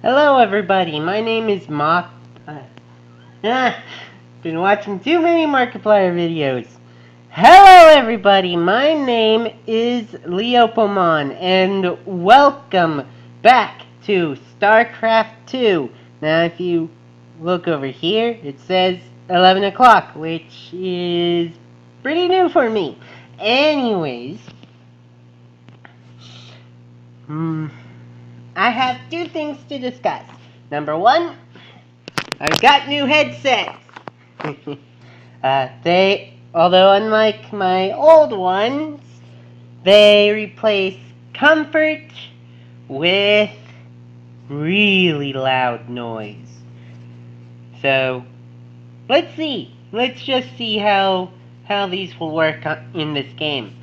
Hello everybody, my name is Mock. Been watching too many Markiplier videos. Hello everybody, my name is Leopomon, and welcome back to StarCraft 2. Now if you look over here, it says 11 o'clock, which is pretty new for me. Anyways, I have two things to discuss. Number one, I've got new headsets. Although unlike my old ones, they replace comfort with really loud noise. So, let's see. Let's just see how these will work in this game.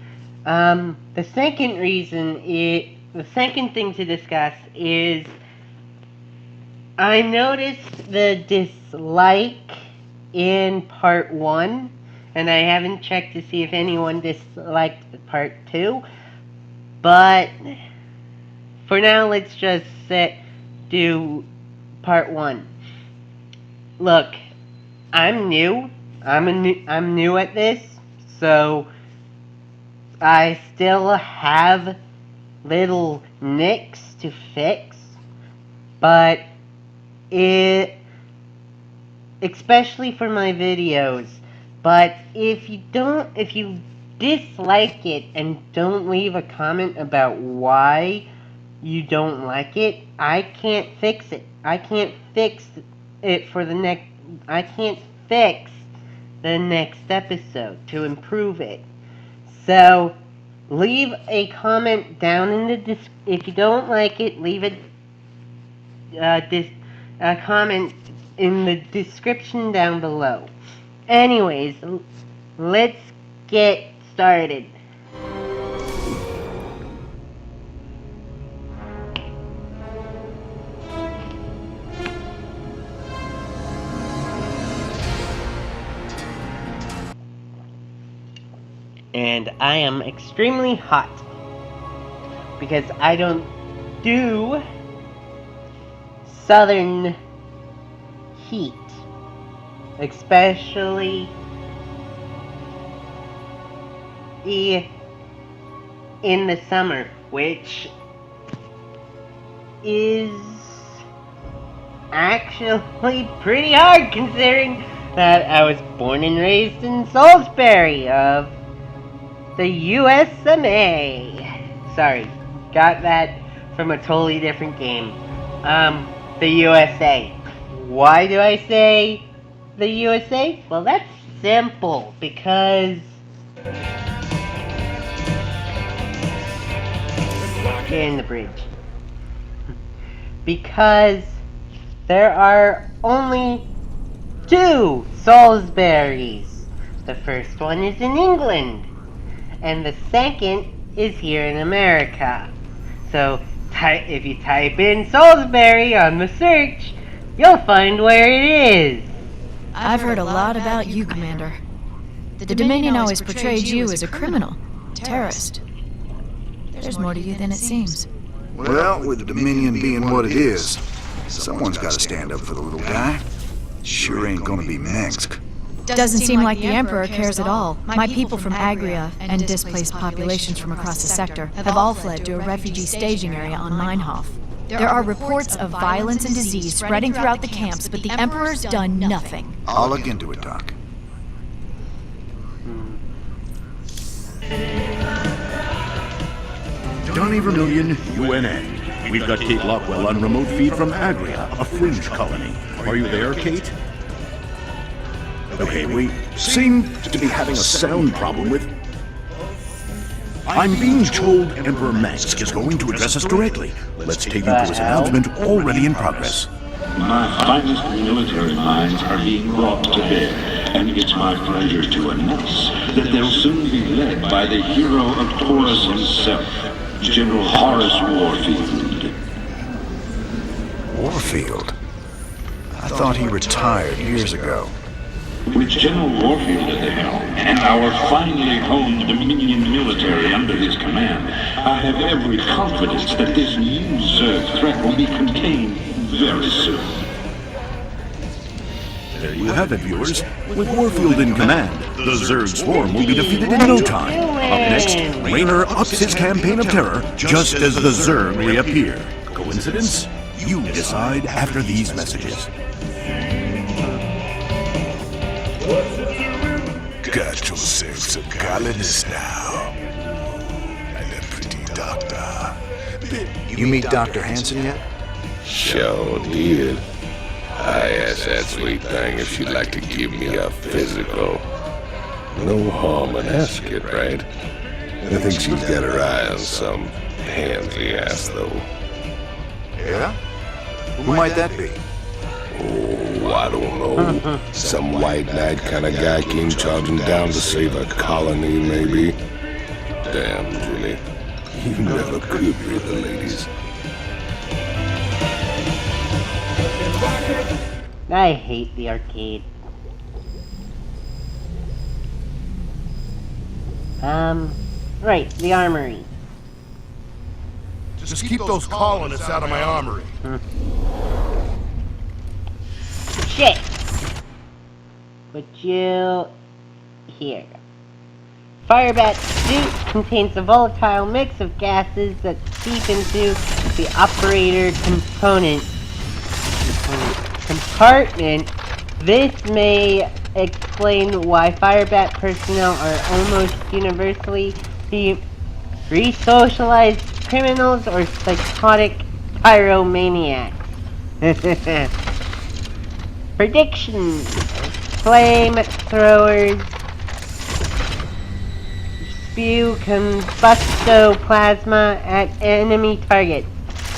The second thing to discuss is I noticed the dislike in part 1, and I haven't checked to see if anyone disliked part 2, but for now let's just do part 1. Look, I'm new. I'm new at this, so I still have little nicks to fix, but especially for my videos. But if you dislike it and don't leave a comment about why you don't like it, I can't fix it. I can't fix the next episode to improve it. So leave a comment down in the if you don't like it, leave a comment in the description down below. Anyways, let's get started. And I am extremely hot because I don't do southern heat, especially in the summer, which is actually pretty hard considering that I was born and raised in Salisbury of the USA. Sorry, got that from a totally different game. The USA. Why do I say the USA? Well, that's simple, because get in the bridge. Because there are only 2 Salisburys. The first one is in England, and the second is here in America. So if you type in Salisbury on the search, you'll find where it is. I've heard a lot about you, Commander. The Dominion always portrayed you as a criminal, terrorist. There's more to you than it seems. Well, with the Dominion being what it is, someone's got to stand up for the little guy. Sure ain't gonna be Minsk. Doesn't seem like the Emperor cares at all. My people from Agria and displaced populations from across the sector have all fled to a refugee staging area on Meinhof. There are reports of violence and disease spreading throughout the camps, but the Emperor's done nothing. I'll look into it, Doc. Donny Vermillion, UNN. We've got Kate Lockwell on remote feed from Agria, a fringe colony. Are you there, Kate? Okay, we seem to be having a sound problem with... I'm being told Emperor Minsk is going to address us directly. Let's take you to his announcement already in progress. My finest military minds are being brought to bear, and it's my pleasure to announce that they'll soon be led by the hero of Taurus himself, General Horace Warfield. Warfield? I thought he retired years ago. With General Warfield at the helm, and our finely honed Dominion military under his command, I have every confidence that this new Zerg threat will be contained very soon. There you have it, viewers. With Warfield in command, the Zerg swarm will be defeated in no time. Up next, Raynor ups his campaign of terror just as the Zerg reappear. Coincidence? You decide after these messages. Got yourself some colonists now. And a pretty doctor. You meet Dr. Hansen yet? Sure did. I asked that sweet thing if she'd like to give me a physical. No harm in asking, right? I think she's got her eye on some pansy ass, though. Yeah? Who might that be? Oh, I don't know. Some white knight kind of guy came charging down to save a colony, maybe. Damn, Jimmy. You never could read the ladies. I hate the arcade. Right, the armory. Just keep those colonists out of my armory. Shit! Put you here. Firebat's suit contains a volatile mix of gases that seep into the operator compartment. This may explain why Firebat personnel are almost universally re-socialized criminals or psychotic pyromaniacs. Predictions. Flamethrowers spew combustoplasma at enemy targets.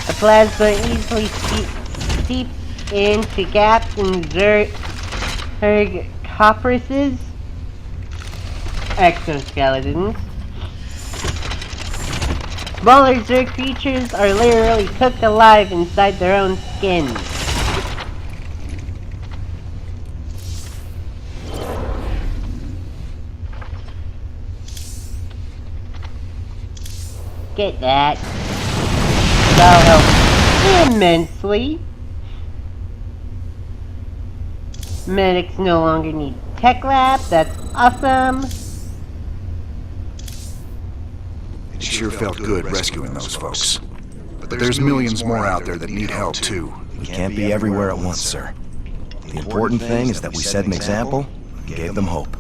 The plasma easily seeps into gaps in Zerg copperuses, exoskeletons. Smaller Zerg creatures are literally cooked alive inside their own skins. Get that. That'll help immensely. Medics no longer need tech lab. That's awesome. It sure felt good rescuing those folks. But there's millions more out there that need help too. We can't be everywhere at once, sir. The important thing is that we set an example and gave them hope.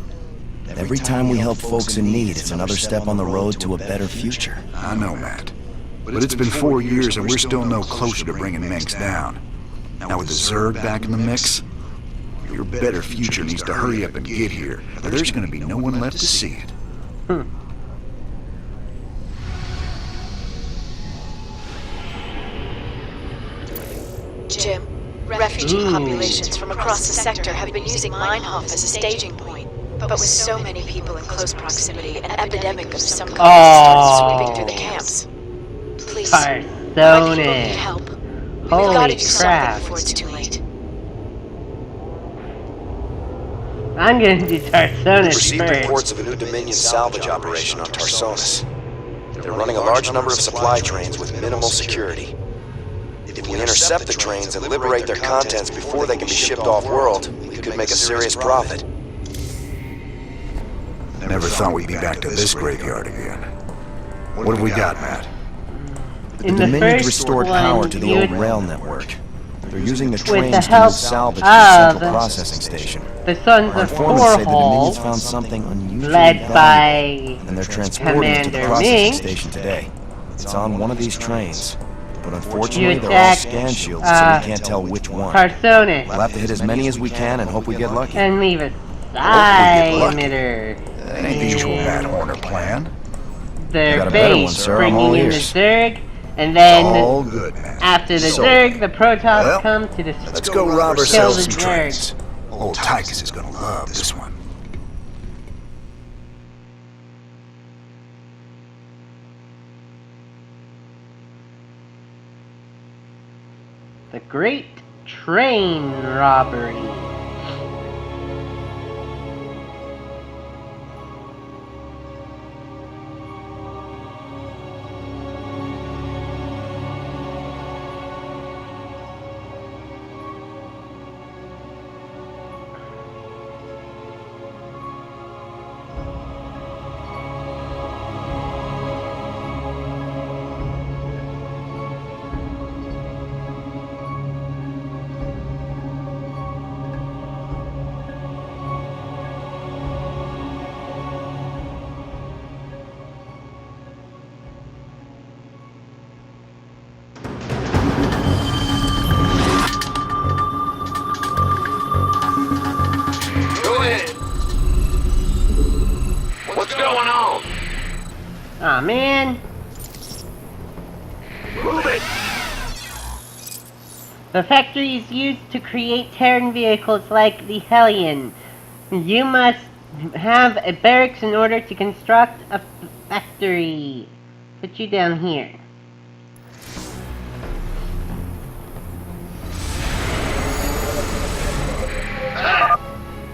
Every time we help folks in need, it's another step on the road to a better future. I know, Matt. But it's been 4 years and we're still no closer to bringing Mengs down. Now with the Zerg back in the mix, your better future needs to hurry up and get here, or there's gonna be no one left to see it. Jim, refugee populations from across the sector have been using Meinhof as a staging point. But with so many people in close proximity, an epidemic of some kind starts sweeping through the camps. Please, my people need help. We've got to do something before it's too late. I'm gonna do Tarsonis Received first. reports of a new Dominion salvage operation on Tarsonis. They're running a large number of supply trains with minimal security. If we intercept the trains and liberate their contents before they can be shipped off-world, we could make a serious profit. Never thought we'd be back to this graveyard again. What have we got, Matt? The Dominion restored power to the old rail network. They're using the trains the to help move salvage to the of central processing station. The Sons Our of informants say the Dominions Forhall, found something unusually led valuable, by and they're transporting it to the Commander processing Ming. station today. It's on one of these trains, but You unfortunately they're all attack, scan shields, so we can't tell which one. Tarsonis, We'll have to hit as many as we can and hope we get lucky. and leave a psi lucky. emitter. That ain't the usual Matt Horner plan. Their got a better one, base, sir. I'm all bringing in the ears. Zerg, and then All good, Matt. after the So, Zerg, the Protoss well, come to destroy. let's go rob Kill ourselves the some Zerg. trains. Old Tychus is gonna love this one. The Great Train Robbery. The factory is used to create Terran vehicles like the Hellion. You must have a barracks in order to construct a factory. Put you down here.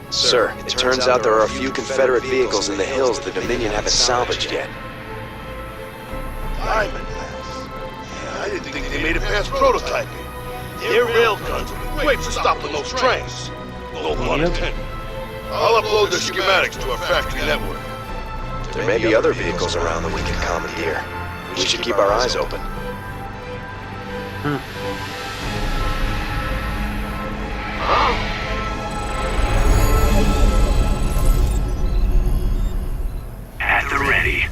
Sir, it turns out there are a few Confederate vehicles in the hills the Dominion haven't salvaged yet. Diamond Ass. I didn't think they made it past prototyping. Their railguns will be great for stopping those trains. No pun intended. I'll upload the schematics to our factory network. There may be other vehicles around that we can commandeer. We should keep our eyes open. At the ready.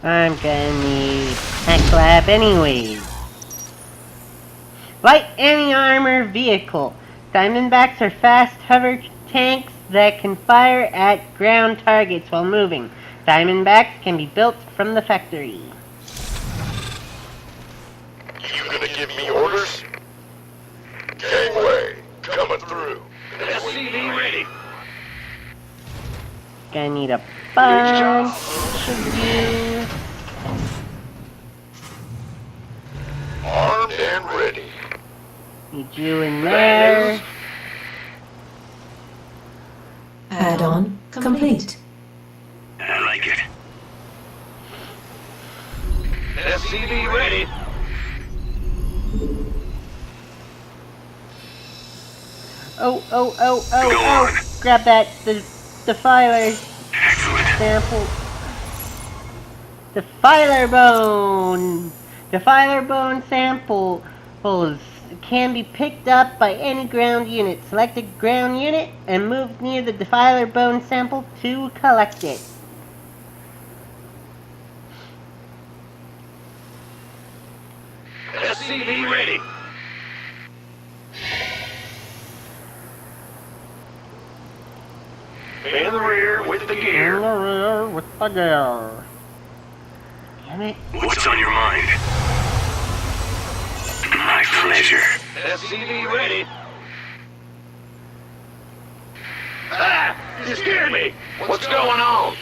I'm gonna need Tech Lab anyways. Light anti-armor vehicle. Diamondbacks are fast hover tanks that can fire at ground targets while moving. Diamondbacks can be built from the factory. You gonna give me orders? Gangway, coming through. SCV ready. Gonna need a bunch of you. Armed and ready. Need you in there. Add-on complete. I like it. SCV ready. Oh. Grab that, the filer sample. The filer bone. The filer bone samples can be picked up by any ground unit. Select a ground unit and move near the defiler bone sample to collect it. SCV ready. In the rear with the gear. Damn it. What's on your mind? My pleasure. SCV ready. Ah! You scared me! What's going on?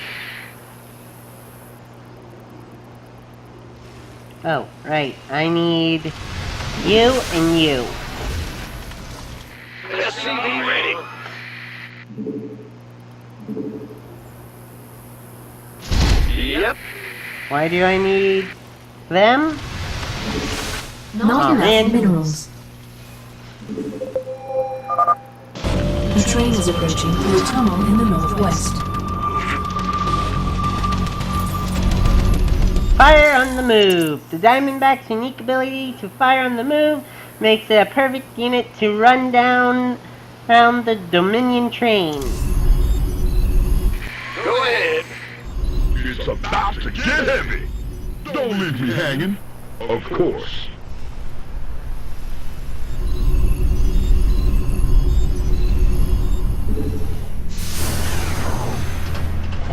Oh, right. I need you and you. SCV ready. Yep. Why do I need them? Not enough minerals. The train is approaching through a tunnel in the northwest. Fire on the move. The Diamondback's unique ability to fire on the move makes it a perfect unit to run down the Dominion train. Go ahead. It's about to get heavy. Don't leave me hanging. Of course.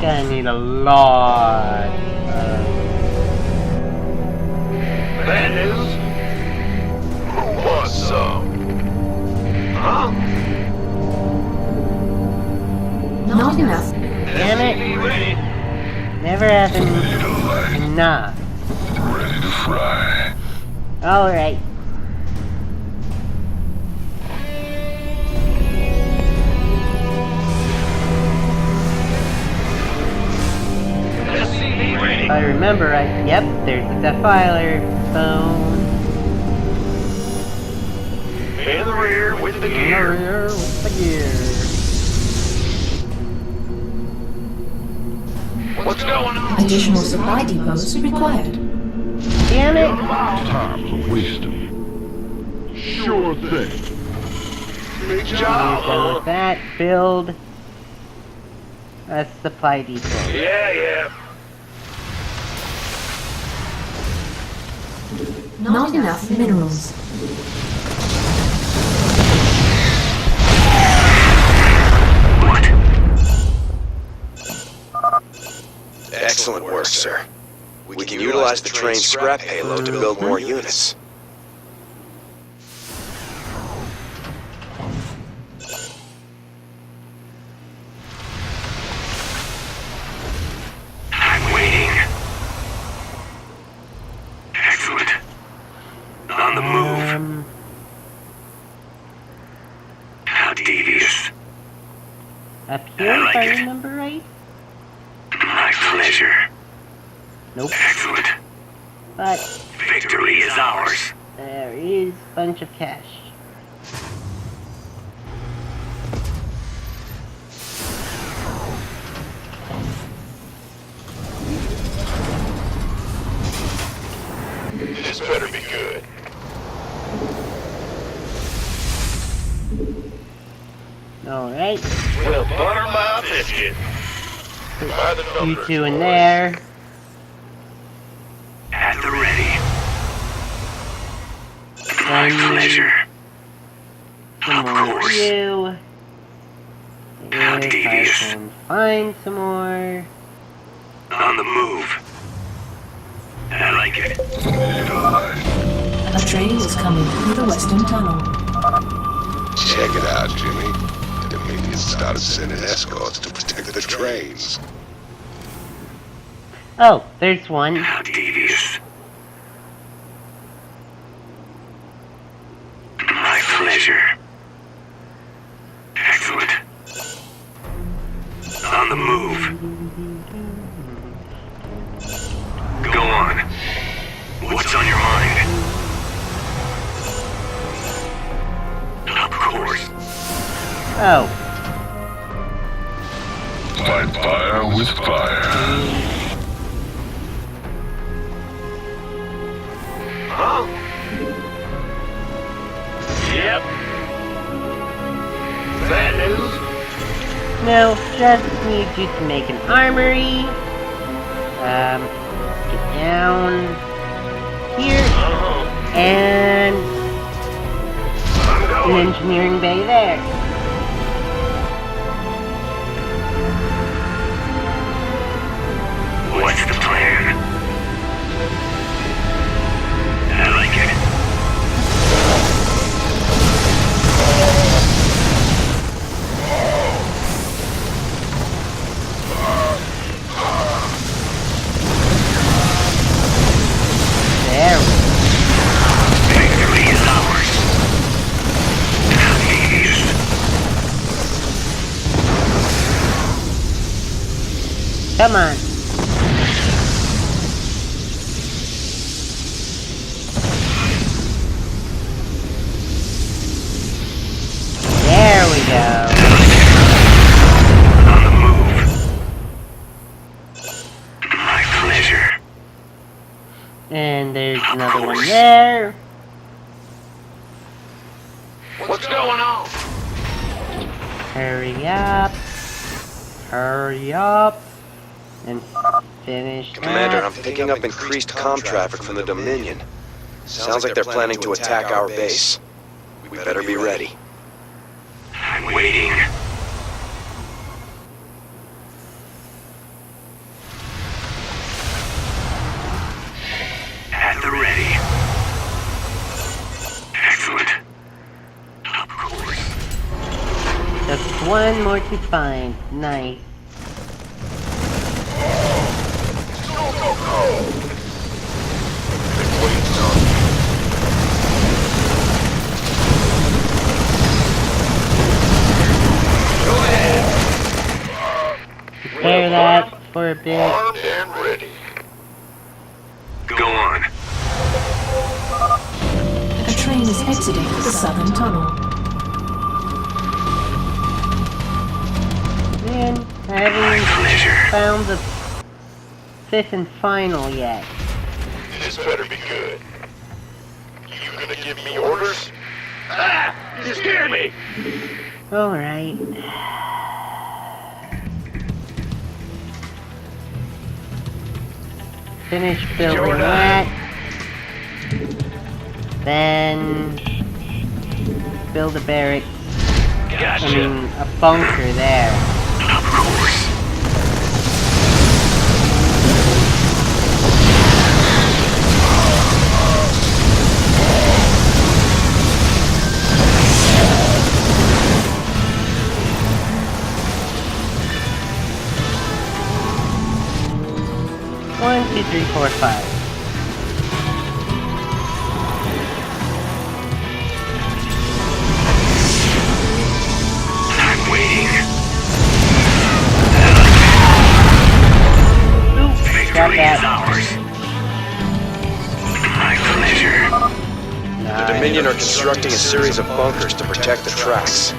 Gonna need a lot of... That is... Who wants some? Huh? Not enough. Damn it. Ready. Never having enough. Ready to fry. Alright. Ready. If I remember right, yep, there's the defiler bone. In the rear with the gear. What's going on? Additional supply depots required. Damn it! Time to waste them. Sure thing. Big Done job. with that, build a supply depot. Yeah. Not enough minerals. Excellent work, sir. We can utilize the train's scrap payload to build more units. Up here, if I remember right? My pleasure. Nope. Excellent. But Victory is ours. there is a bunch of cash. This better be good. Alright. Well, butter my biscuit. By the You numbers, two in boys. there. At the ready. My Then pleasure. some Of more course. you. How If I devious. can find some more. On the move. I like it. A train is coming through the western tunnel. Check it out, Jimmy. The Dominion started sending escorts to protect the trains. Oh, there's one. How devious. My pleasure. Excellent. On the move. Go on. What's on your mind? Of course. Oh, Fight fire with fire. Huh? Yep. Bad news? no, just need you to make an armory. Get down here and I'm an going. engineering bay there. What's the plan? I like it. There we go. Victory is ours. How devious. Come on. There we go. On the move. My pleasure. And there's another one there. What's going on? Hurry up. Hurry up. And finish Commander, that. I'm picking up increased comm traffic from the Dominion. Sounds like they're planning to attack our base. We better be ready. I'm waiting. At the ready. Excellent. Of course. Just one more to find. Nice. Go, go, go! Big wait, son. Go ahead. Prepare that for a bit. Armed and ready. Go on. A train is exiting the southern tunnel. Man, I haven't found the fifth and final yet. This better be good. You gonna give me orders? Ah! You scared me! Alright. Finish building that. Then build a barrack. I mean, a bunker there. Of course. One, two, three, four, five. I'm waiting. Dominion are constructing a series of bunkers to protect the tracks.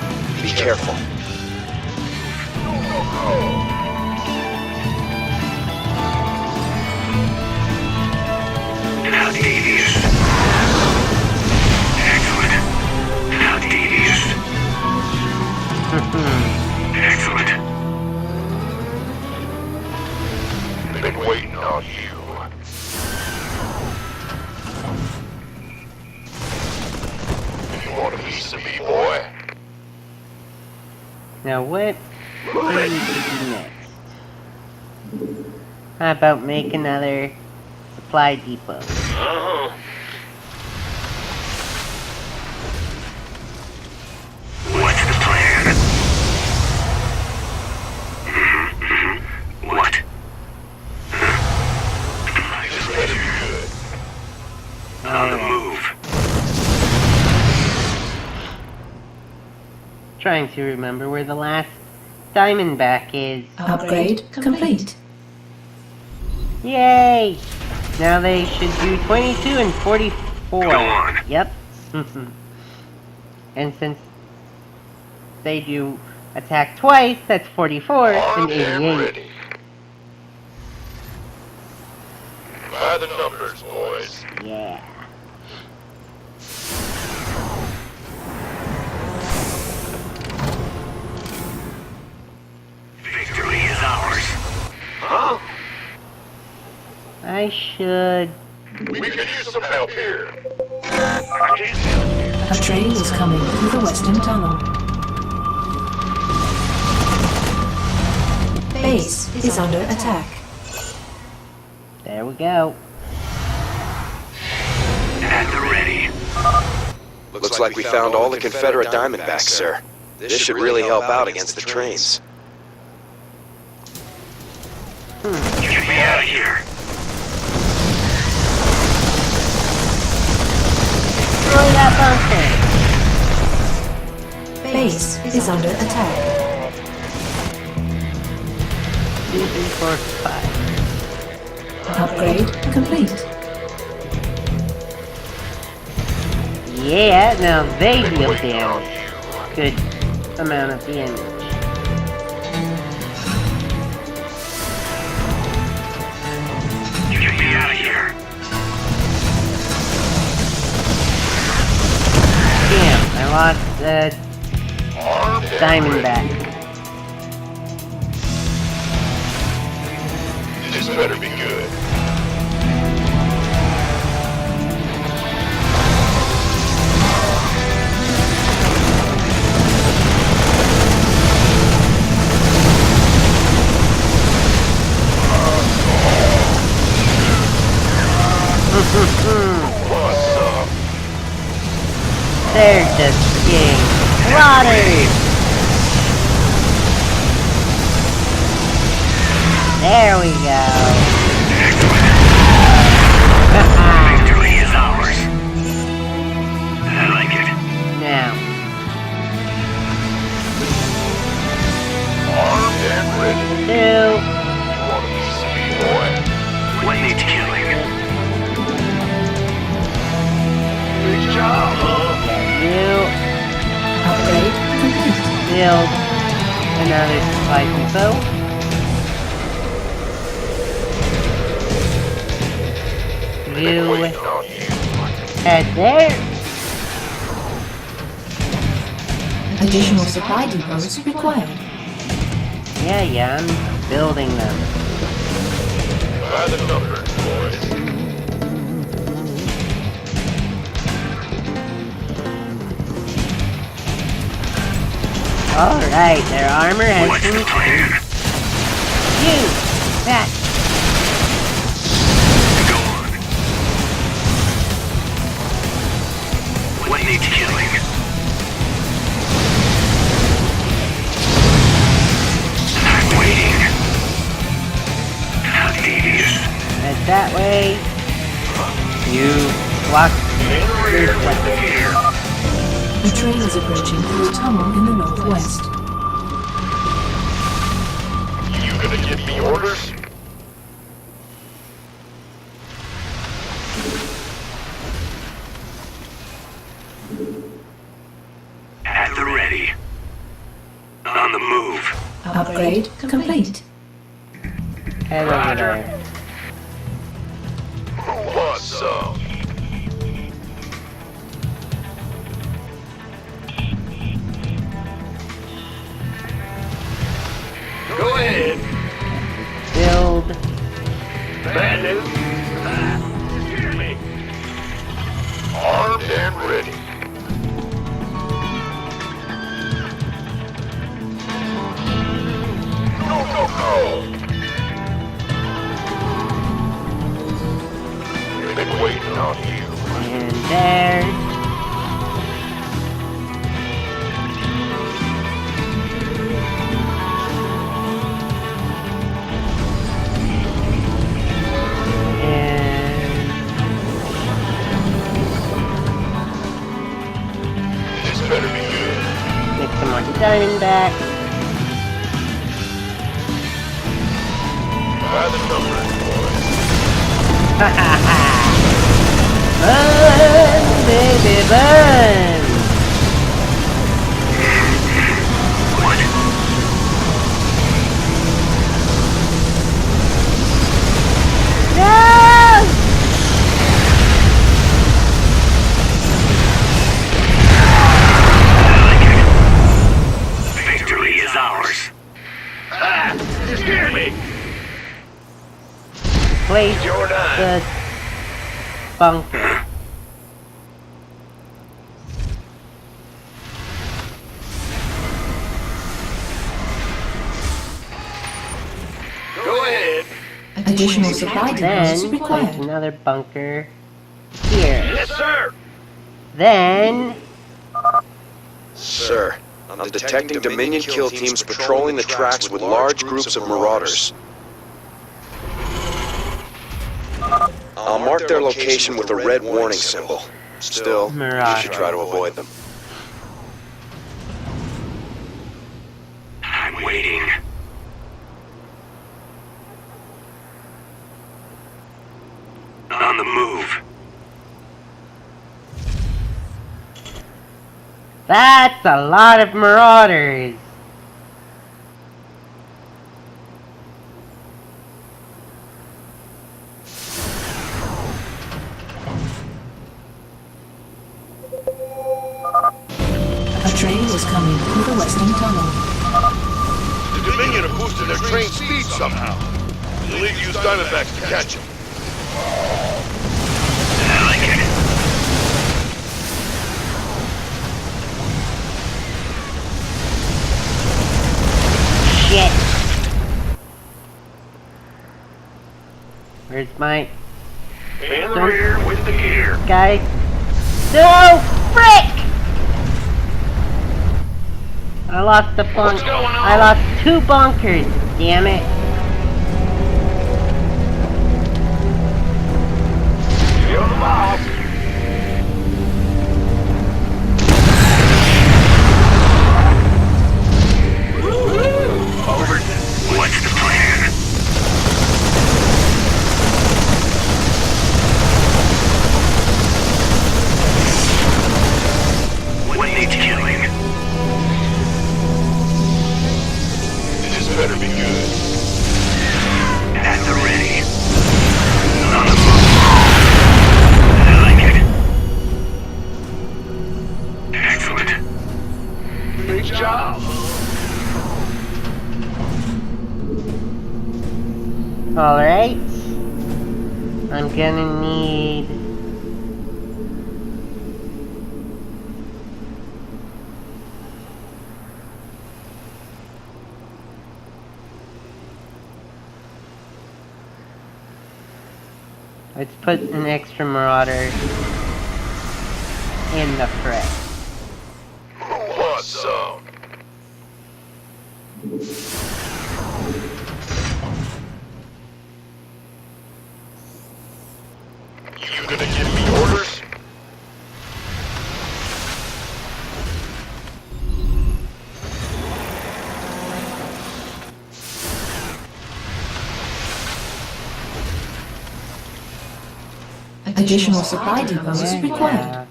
Be careful. How devious. Excellent. How devious. Excellent. Been waiting on you. You want a piece of me, boy? Now what do we do next? How about make another supply depot? What's the plan? What? This better be good. On the move. Trying to remember where the last Diamondback is. Upgrade complete. Yay! Now they should do 22 and 44. Go on. Yep. And since they do attack twice, that's 44 and Armed and 88. ready. By the numbers, boys. Yeah. Victory is ours. Huh? I should... We could use some help here. A train is coming through the western tunnel. Base is under attack. There we go. At the ready. Looks like we found all the Confederate Diamondbacks, sir. This should really help out against the trains. Get me out of here. Destroy that bunker! Base is under attack. 2, 3, 4, 5. Upgrade complete. Yeah, now they deal damage. Good amount of damage. Get me out of here. Damn, I lost Armed and Diamondback. ready. This better be good. What's up? They're just getting slaughtered! There we go. Victory is ours. I like it. Now, Armed and ready. 2, You want a piece of me, boy? What needs killing? Big job, huh? you Upgrade complete. build another supply depot. You Waiting on you. head there. Additional supply depots required. Yeah, I'm building them. By the numbers, boys. Alright, their armor has What's been the plan? used. That. Go on. What needs killing? I'm waiting. How devious. Head that way. You block this way. Here. The train is approaching through a tunnel in the northwest. You gonna give me orders? Upgrade complete. Head over there. What's up? Go ahead. Build. Bad news? Hear me. Armed and ready. Go, go, go! Been waiting on you. And there. This better be good. Make some more Diamondbacks. By the numbers, boys. Ha ha ha! Burn, baby, burn! No! Victory is ours. Ah! You scared me! Place Your dime. the bunker. Go ahead. Additional supply depots Then place required. another bunker here. Yes, sir. Then Sir, I'm detecting Dominion kill teams patrolling the tracks with large groups of marauders. I'll mark their location with a red warning symbol. Still, you should try to avoid them. I'm waiting. On the move. that's a lot of marauders. A train is coming through the western tunnel. The Dominion are boosting their train speed somehow. You'll need to use Diamondbacks to catch them. I like it. Shit. Where's my In the rear with the gear. guy? No! Frick! I lost the bunk. What's going on? I lost 2 bunkers. Damn it. You're the boss. Over. What's the plan? What needs killing? This better be good. At the ready. On the move. I like it. Excellent. Great job. Alright. I'm gonna need... let's put an extra marauder in the fray. What's up? You gonna give me orders? Additional supply depots required. Yeah,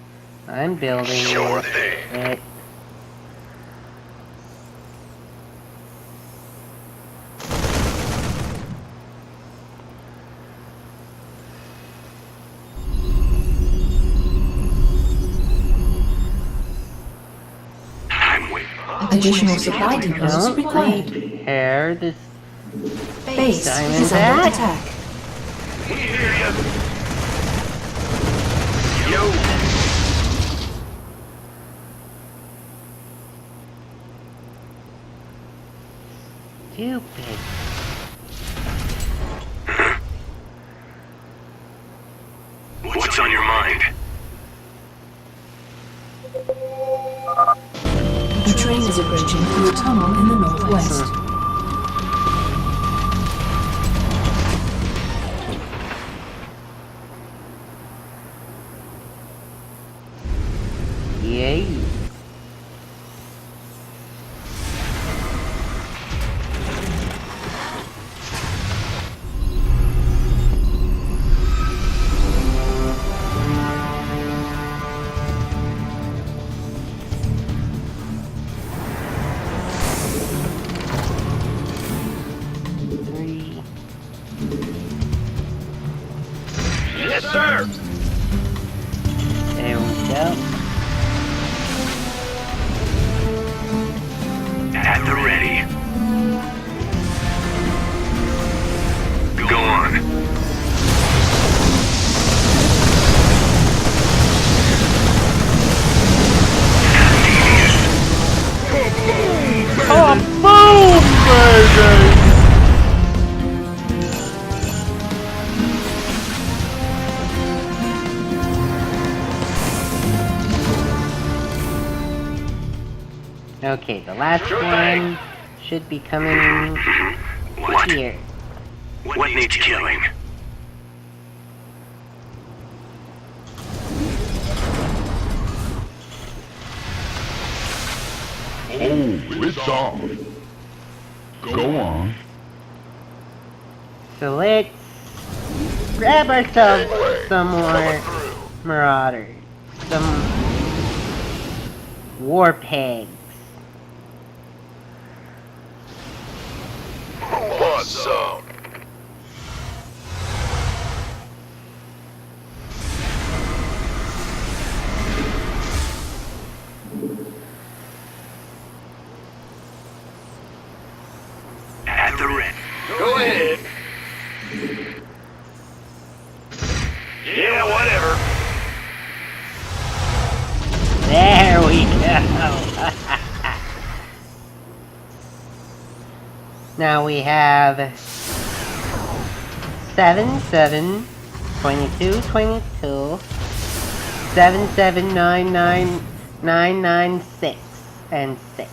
I'm building Sure thing. it. Additional supply depots Don't required. repair this Base diamond is under back. attack. We hear ya. Yo. Stupid. What's on your mind? A train is approaching through a tunnel in the northwest. Yay. Yes, sir. There we go. At the ready. Go on. Boom, baby! Okay, the last one should be coming What? here. What needs killing? Oh, it's on. Go on. So let's grab ourselves some more marauders. Some war pigs. Who wants some? At the ready. Go ahead. Yeah, whatever. There we go. Now we have 7, 7, 22, 22, 7, 7, 9, 9, 9, 9, 6, and 6.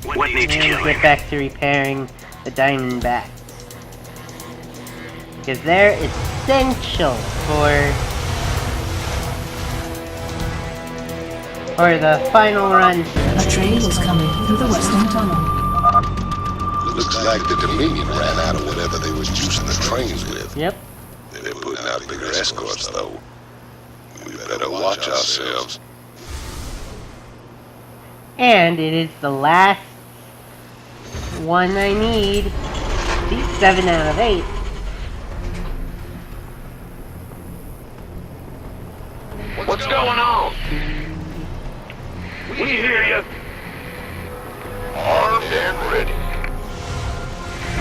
What needs And killing? get back to repairing the diamond bats. Because they're essential for the final run through. A train is coming through the western tunnel. Looks like the Dominion ran out of whatever they was juicing the trains with. Yep. They're putting out bigger escorts, though. We better watch ourselves. And it is the last one I need. These 7 out of 8. What's going on? We hear you. Armed and ready.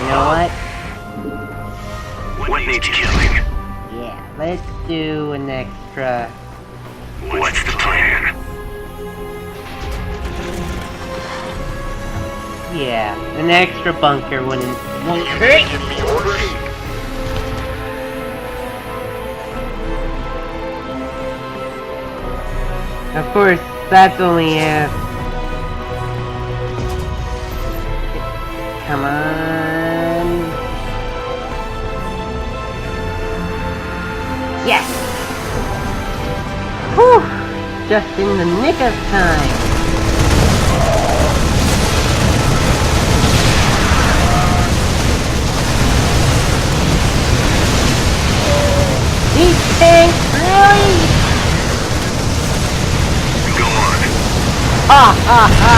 You know what? What needs killing? Yeah, let's do an extra. What's the plan? Yeah, an extra bunker won't hurt. Give me orders. Of course, that's only if. Come on. Yes! Whew! Just in the nick of time. These tanks really? Go on. ha ha ha!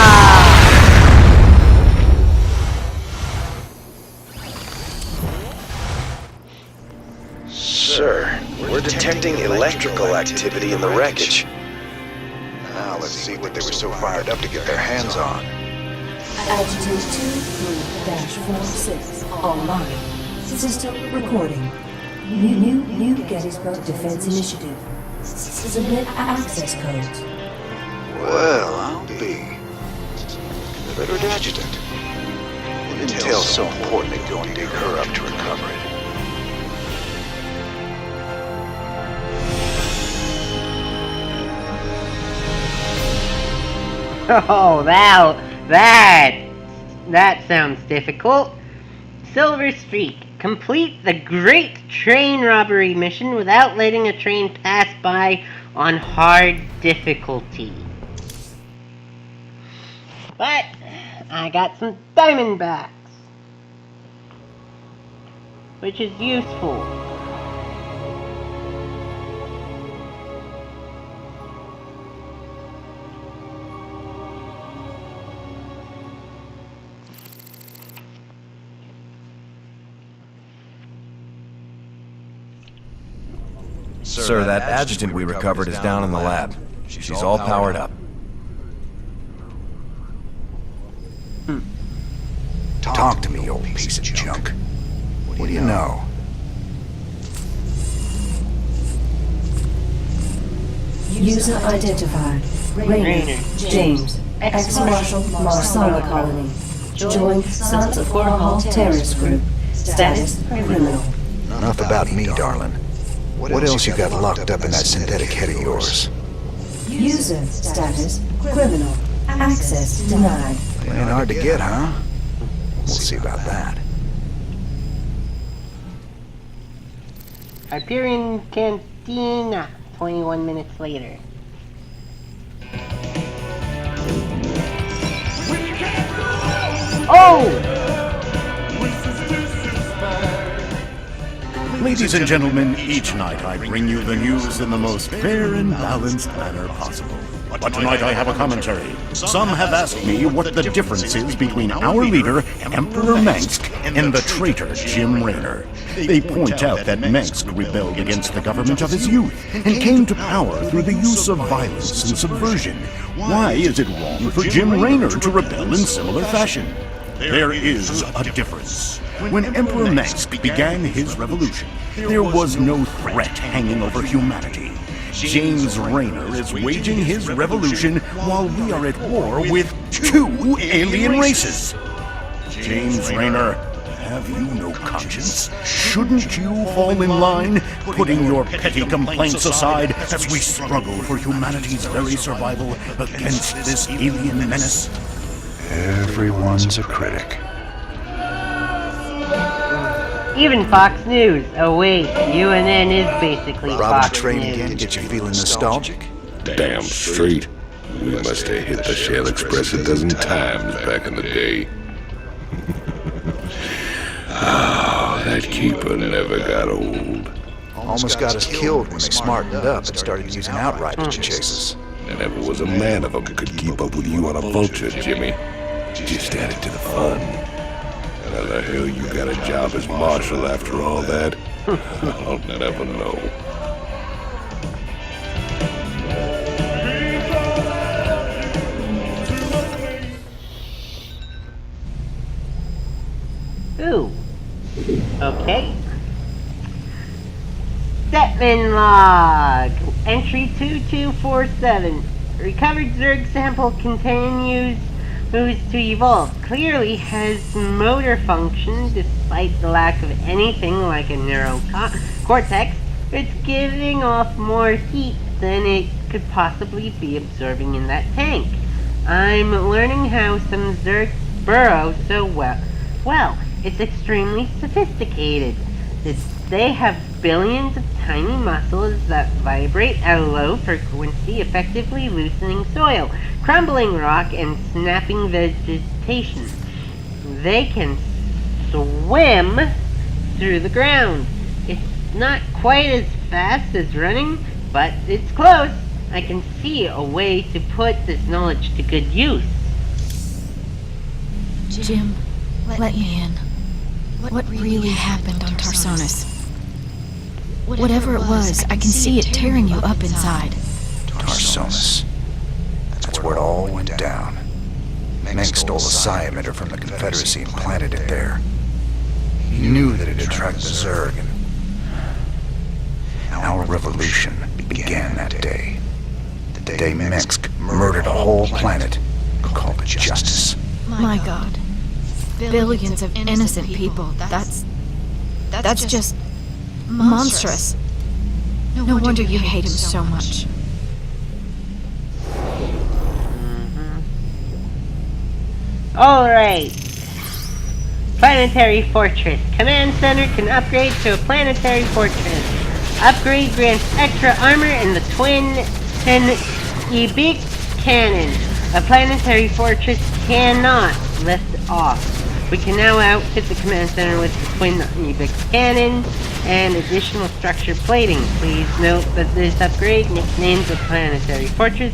Sir, we're detecting electrical activity in the wreckage. Now let's see what they were so fired up to get their hands on. Adjutant 23-46 online. System recording. New Gettysburg Defense Initiative. Submit access codes. Well, I'll be. Confederate Adjutant. Intel's so important they don't dig her up to recover it. Oh, that sounds difficult. Silver Streak. Complete the great train robbery mission without letting a train pass by on hard difficulty. But I got some Diamondbacks, which is useful. Sir, that adjutant we recovered is down in the lab. She's all powered up. Talk to me, you old piece of junk. What do you know? User identified. Rainer James, ex-marshal, Marsala Colony. Joined Sons of Warhol terrorist group. Status criminal. Enough about me, darling. What else you got locked up in that synthetic head of yours? User status criminal. Access denied. Ain't hard to get, huh? We'll see about that. Hyperion Cantina, 21 minutes later. Oh! Ladies and gentlemen, each night I bring you the news in the most fair and balanced manner possible. But tonight I have a commentary. Some have asked me what the difference is between our leader, Emperor Mengsk, and the traitor Jim Raynor. They point out that Mengsk rebelled against the government of his youth and came to power through the use of violence and subversion. Why is it wrong for Jim Raynor to rebel in similar fashion? There is a difference. When Emperor Mengsk began his revolution, there was no threat hanging over humanity. James Raynor is waging his revolution while we are at war with 2 alien races. James Raynor, have you no conscience? Shouldn't you fall in line, putting your petty complaints aside as we struggle for humanity's very survival against this alien menace? Everyone's a critic. Even Fox News. Oh wait, UNN is basically Robbing Fox a train News. again get you feeling nostalgic? Damn straight. We must have hit the Shell Express a dozen times back in the day. Ah, that keeper never got old. Almost got us killed when they smartened up and started using outriders to chase us. There never was a man of them could keep up with you on a vulture, Jimmy. Just added to the fun. How the hell you got a job as marshal after all that? I'll never know. Ooh. Okay. Setman log. Entry 2247. Recovered Zerg sample continues moves to evolve. Clearly has motor function despite the lack of anything like a neural cortex. It's giving off more heat than it could possibly be absorbing in that tank. I'm learning how some Zerg burrow so well. Well, it's extremely sophisticated. They have billions of tiny muscles that vibrate at a low frequency, effectively loosening soil, crumbling rock, and snapping vegetation. They can swim through the ground. It's not quite as fast as running, but it's close. I can see a way to put this knowledge to good use. Jim, let me in. What really happened on Tarsonis? Whatever it was, I can see it tearing you up inside. Tarsonis. That's where it all went down. Meng stole a psi emitter from the Confederacy and planted it there. He knew that it'd attract the Zerg, and our revolution began that day. The day Mengsk murdered a whole planet, called it justice. My God. Billions of innocent people. That's just monstrous. No wonder you hate him so much. Alright. Planetary Fortress. Command Center can upgrade to a planetary fortress. Upgrade grants extra armor and the twin Ebic cannon. A planetary fortress cannot lift off. We can now outfit the command center with the twin Ebic cannon and additional structure plating. Please note that this upgrade, nicknamed the planetary fortress,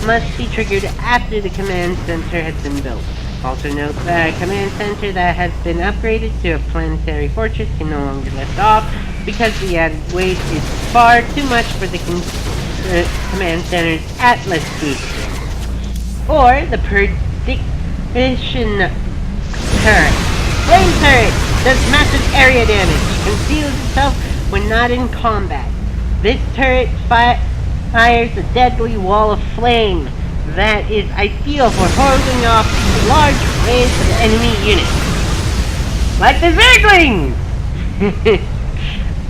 must be triggered after the command center has been built. Also note that a command center that has been upgraded to a planetary fortress can no longer lift off because the added weight is far too much for the command center's Atlas booster. Or the prediction turret. Flame turret does massive area damage. Conceals itself when not in combat. This turret fires a deadly wall of flame that is ideal for holding off large waves of enemy units. Like the Zerglings!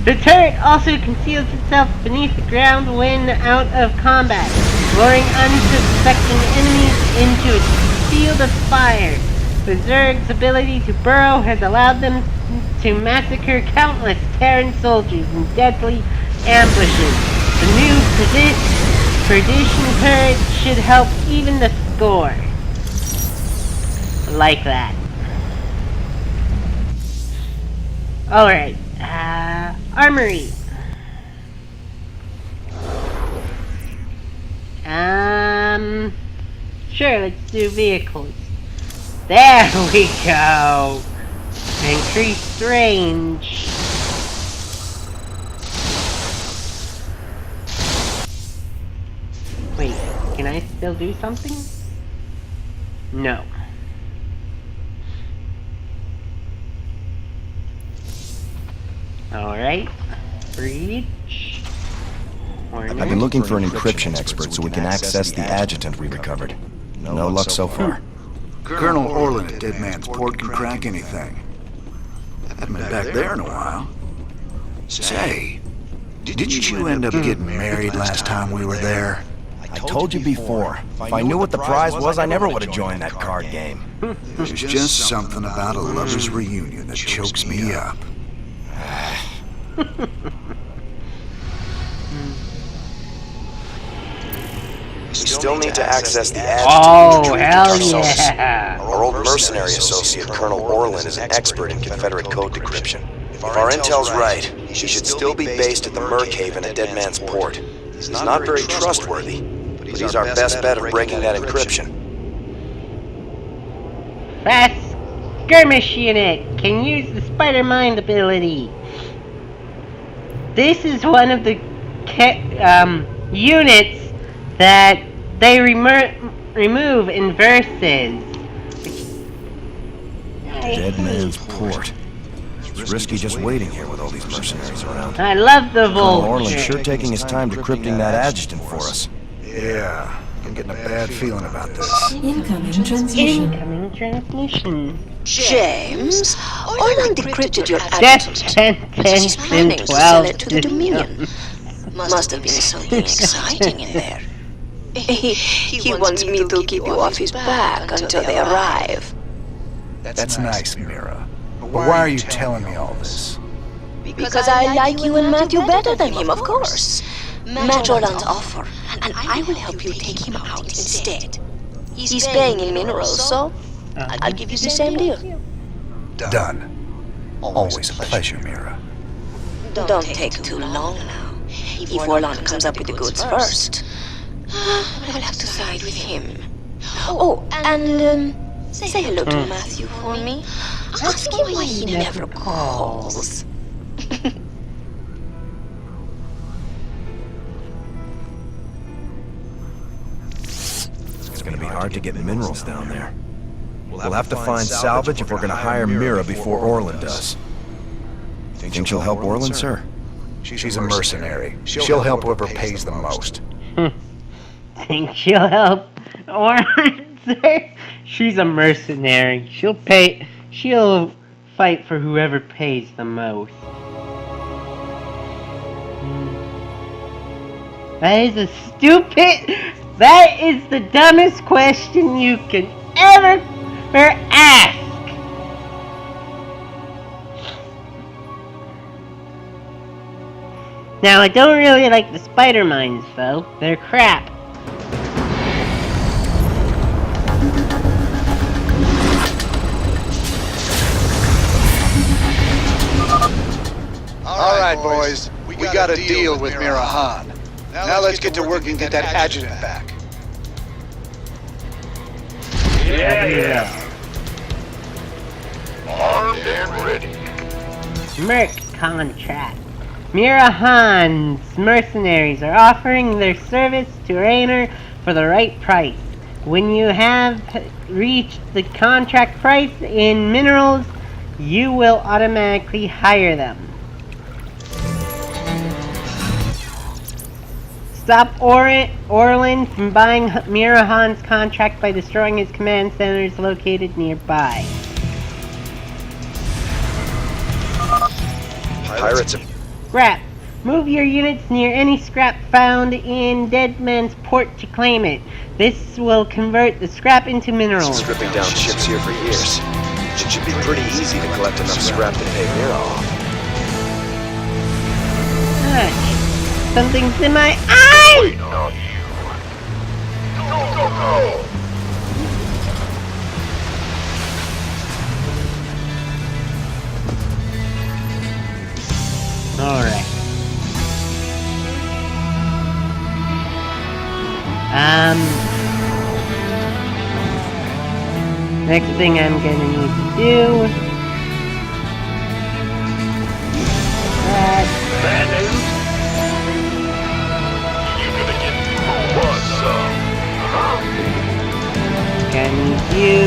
The turret also conceals itself beneath the ground when out of combat, luring unsuspecting enemies into its field of fire. The Zerg's ability to burrow has allowed them to massacre countless Terran soldiers in deadly ambushes. The new Perdition turret should help even the score. Like that. Alright, armory. Sure, let's do vehicles. There we go! Increased range. Wait, can I still do something? No. Alright. Breach. I've been looking for an encryption expert so we can access the adjutant we recovered. No luck so far. Colonel Orlin at Dead Man's Port can crack anything. Haven't been back there in a while. Say, didn't you end up getting married last time we were there? I told you before, if I knew what the prize was, I never would have joined that card game. There's just something about a lover's reunion that chokes me up. We still need to access the adjutant. Oh, hell yeah! Our old mercenary associate, Colonel Orlin, is an expert in Confederate code decryption. If our intel's right, he should still be based at the Merkhaven at Dead Man's Port. He's not very trustworthy, but he's our best bet of breaking that encryption. Fast skirmish unit can use the Spider Mind ability. This is one of the units that they remove in Versus. Dead Man's Port. It's risky just waiting here with all these mercenaries around. I love the Colonel Vulture. Orlin's sure taking his time decrypting that adjutant for us. Yeah, I'm getting a bad feeling about this. Incoming transmission. Incoming transmission. James, Orlan decrypted your Death adjutant because he's planning to sell it to the 12. Dominion. Must have been something exciting in there. He wants me to keep you off his back until they arrive. That's nice, Mira. But why are you telling me all this? Because I like you and Matthew better than him, of course. Match Orlan's offer, and I will help you take him out instead. He's paying in minerals, so I'll give you the same deal. Done. Always a pleasure, Mira. Don't take too long now. If Orlan comes up with the goods first, I'll have to side with him. Oh, and say hello to Matthew for me. Ask him why he never calls. It's gonna be hard to get minerals down there. We'll have to find salvage if we're gonna hire Mira before Orland does. Think she'll help Orland, sir? She's a mercenary. She'll help whoever pays the most. Think she'll help Orland, sir? She's a mercenary. She'll fight for whoever pays the most. That is the dumbest question you can ever ask. Now, I don't really like the spider mines, though. They're crap. All right, boys. We got a deal with Mirahan. Now let's get to work and get that adjutant back. Yeah. Armed and ready. Merc contract. Mirahan's mercenaries are offering their service to Raynor for the right price. When you have reached the contract price in minerals, you will automatically hire them. Stop Orland from buying Mirahan's contract by destroying his command centers located nearby. Pirates are... Scrap. Move your units near any scrap found in Dead Man's Port to claim it. This will convert the scrap into minerals. Stripping down ships here for years. It should be pretty easy to collect enough scrap to pay Mira off. Hush. Something's in my eye! Wait on you. Go! Alright. Next thing I'm gonna need to do... Bad news? You're gonna get what's up? Gonna need you...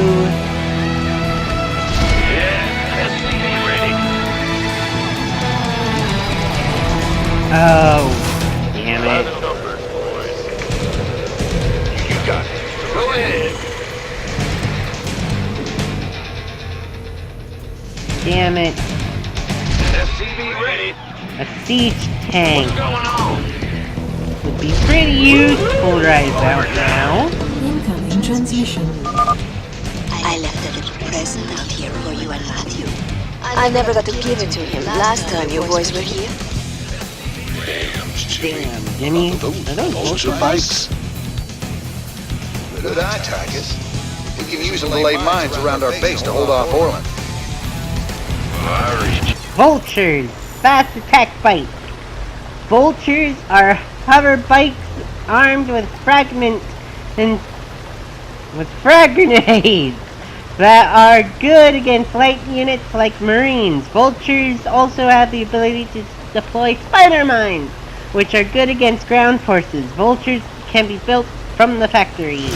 Yeah, SCV ready. Oh, damn By it. the numbers, boys. You got it. Go ahead. Damn it. SCV ready. A siege tank What's going on? would be pretty useful right about now. Incoming transmission. I left a little present out here for you and Matthew. I never got to give it to him last time you boys were here. Damn, Jimmy. Are those vulture bikes? Good eye, Tigus. We can use them to lay mines around our base to hold off Orland. Vultures! Fast attack bikes! Vultures are hover bikes armed with frag grenades that are good against light units like Marines. Vultures also have the ability to deploy spider mines, which are good against ground forces. Vultures can be built from the factory.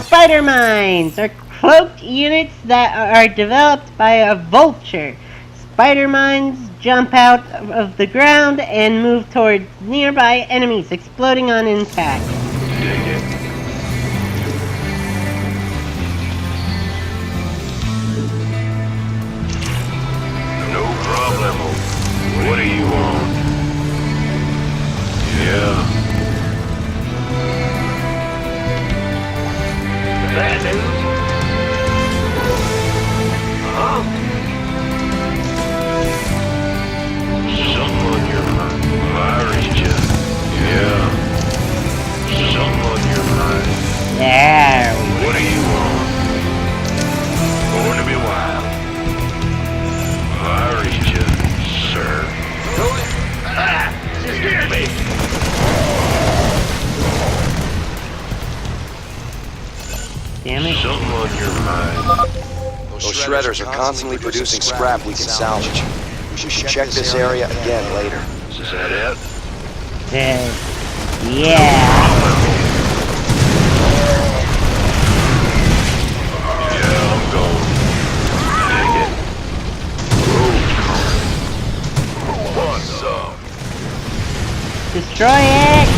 Spider mines are cloaked units that are developed by a vulture. Spider mines jump out of the ground and move towards nearby enemies, exploding on impact. No problemo. What do you want? Yeah. Bad news? Huh? Someone you're hurt. I reached you. Yeah. Someone your mind. Those shredders are constantly producing scrap we can salvage. We should check this area again later. Is that it? Yeah. I'm going. Dig it. What's up? Destroy it!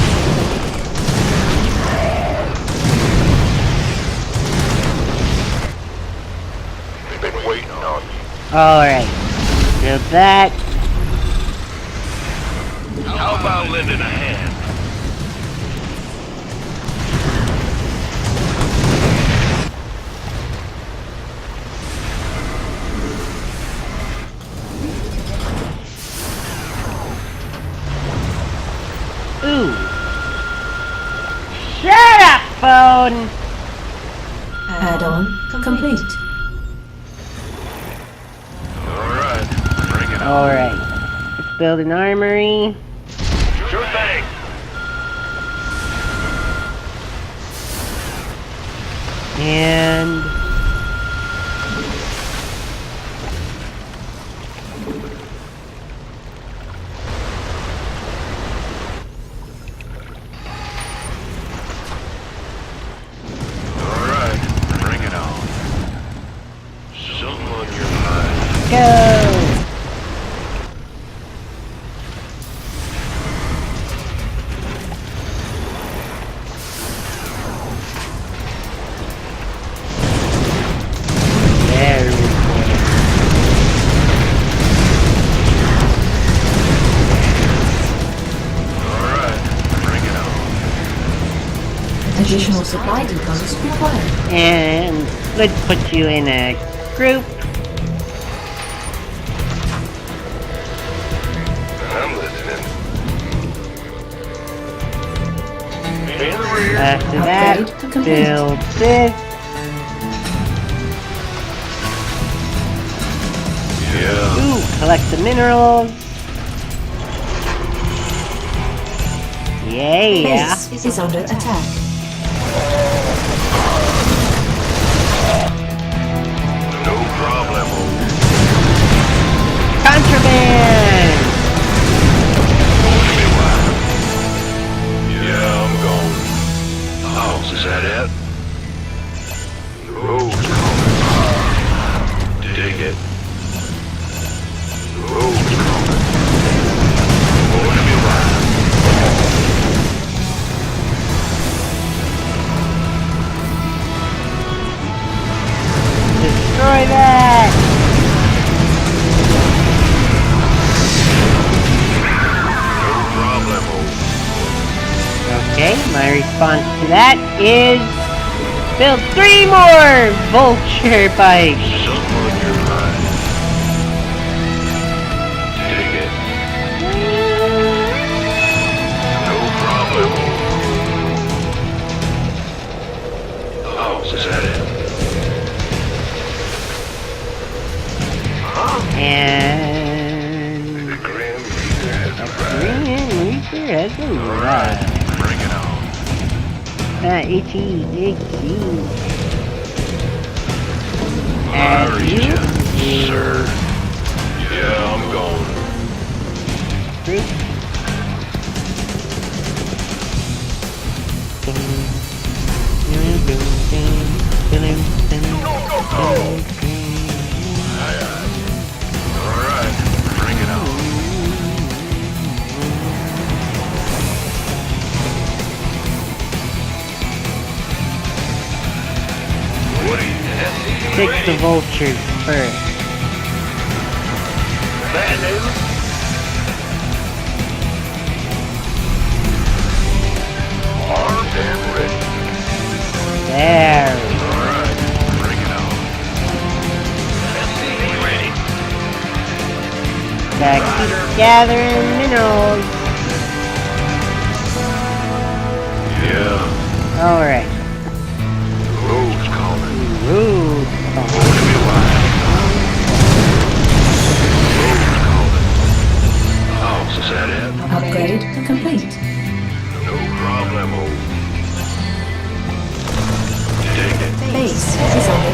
Been waiting on you. Alright. Build that. How about lending a hand? Ooh. Shut up, phone! Add-on complete. Alright, bring it on. Alright. Let's build an armory. Sure thing. And... Alright, bring it on. Something on your mind. go! There we go. Alright, bring it on. Additional supply depots required. And let's put you in a group. I'm listening. After that, build this. Yeah. Ooh, collect the minerals. Yeah. Base is under attack. No problemo. Contraband! Yeah, I'm going. Oh, is that it? The road's coming. Dig it. The road's coming. Going to be right. Destroy that! Okay, my response to that is build 3 more vulture bikes. Something on your mind. Dig it. No problem. Oh, is that it? And The Grim Reaper has arrived. Green Reaper has arrived. Bring it on. Itchy. Are And you, sir? Yeah, I'm going. group. Alright, bring it on. What are you testing? Fix the vultures first. Bad news? Armed and ready. There. Alright, bring it on. SCV ready. Gotta keep gathering minerals. Yeah, Alright. road's coming. Ooh. Going to be wild. Road's coming. Oh, is that it? Upgrade complete. No problemo. Dig it. Base is under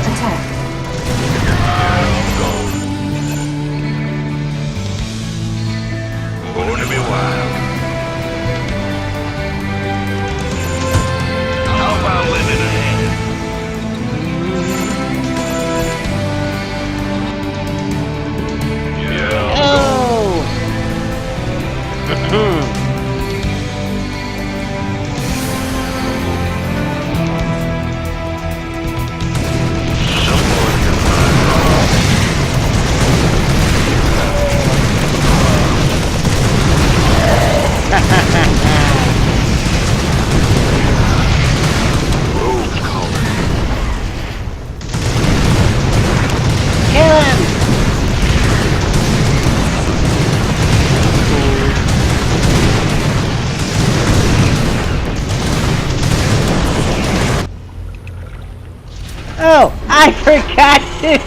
Oh, I forgot to.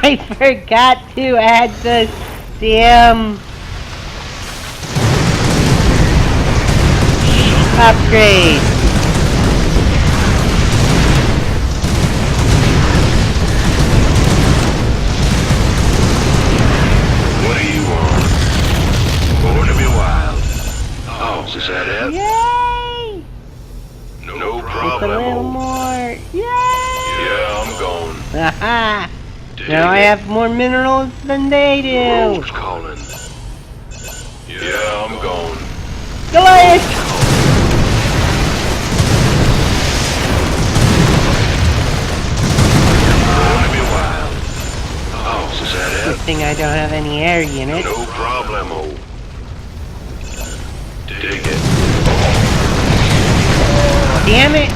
I forgot to add the damn upgrade. What do you want? Born to be wild. Oh, is that it? Yay! No Just a problem. little more. Yay! Yeah, I'm going. Haha! Now I have more minerals than they do. Rogue's calling. Yeah, I'm going. Goliath! Born to be wild. Oh, is that Good it? thing I don't have any air units. No problemo. Dig it. Damn it!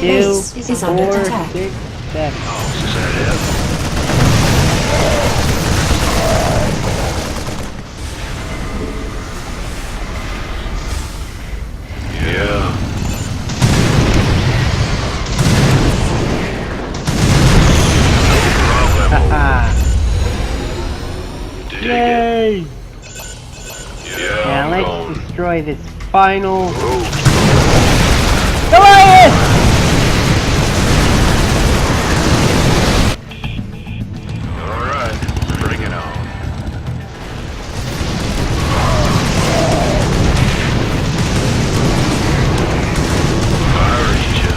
Base 2, is under 4, attack. 6, 7. Oh, is that it? Yeah. Haha! Dig it. Yay! Yeah, Now I'm let's going. destroy this final Rogue's Goliath! Alright, bring it on. I read you,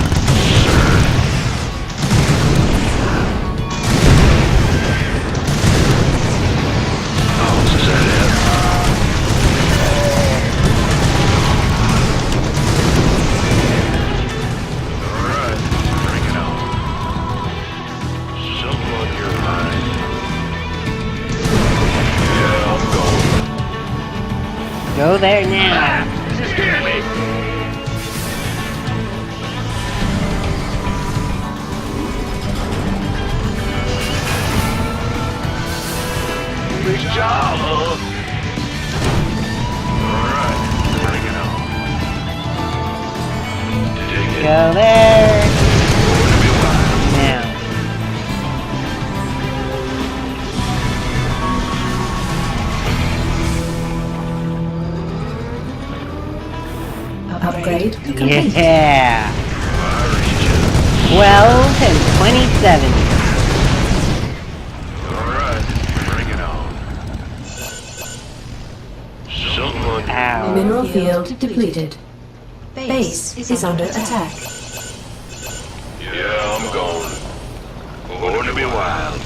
sir. Oh, is that it? Alright, bring it on. Something on your mind. Yeah, I'm going. Go there now! Scare me! Big job, huh? Alright, bring it on. Dig it. Go there! Born to be wild. Now. Upgrade complete. Yeah! I read you. 12 and 27. Alright, bring it on. Something on your Ow. Mineral field depleted. Base is under attack. Yeah, I'm going. Born to be wild.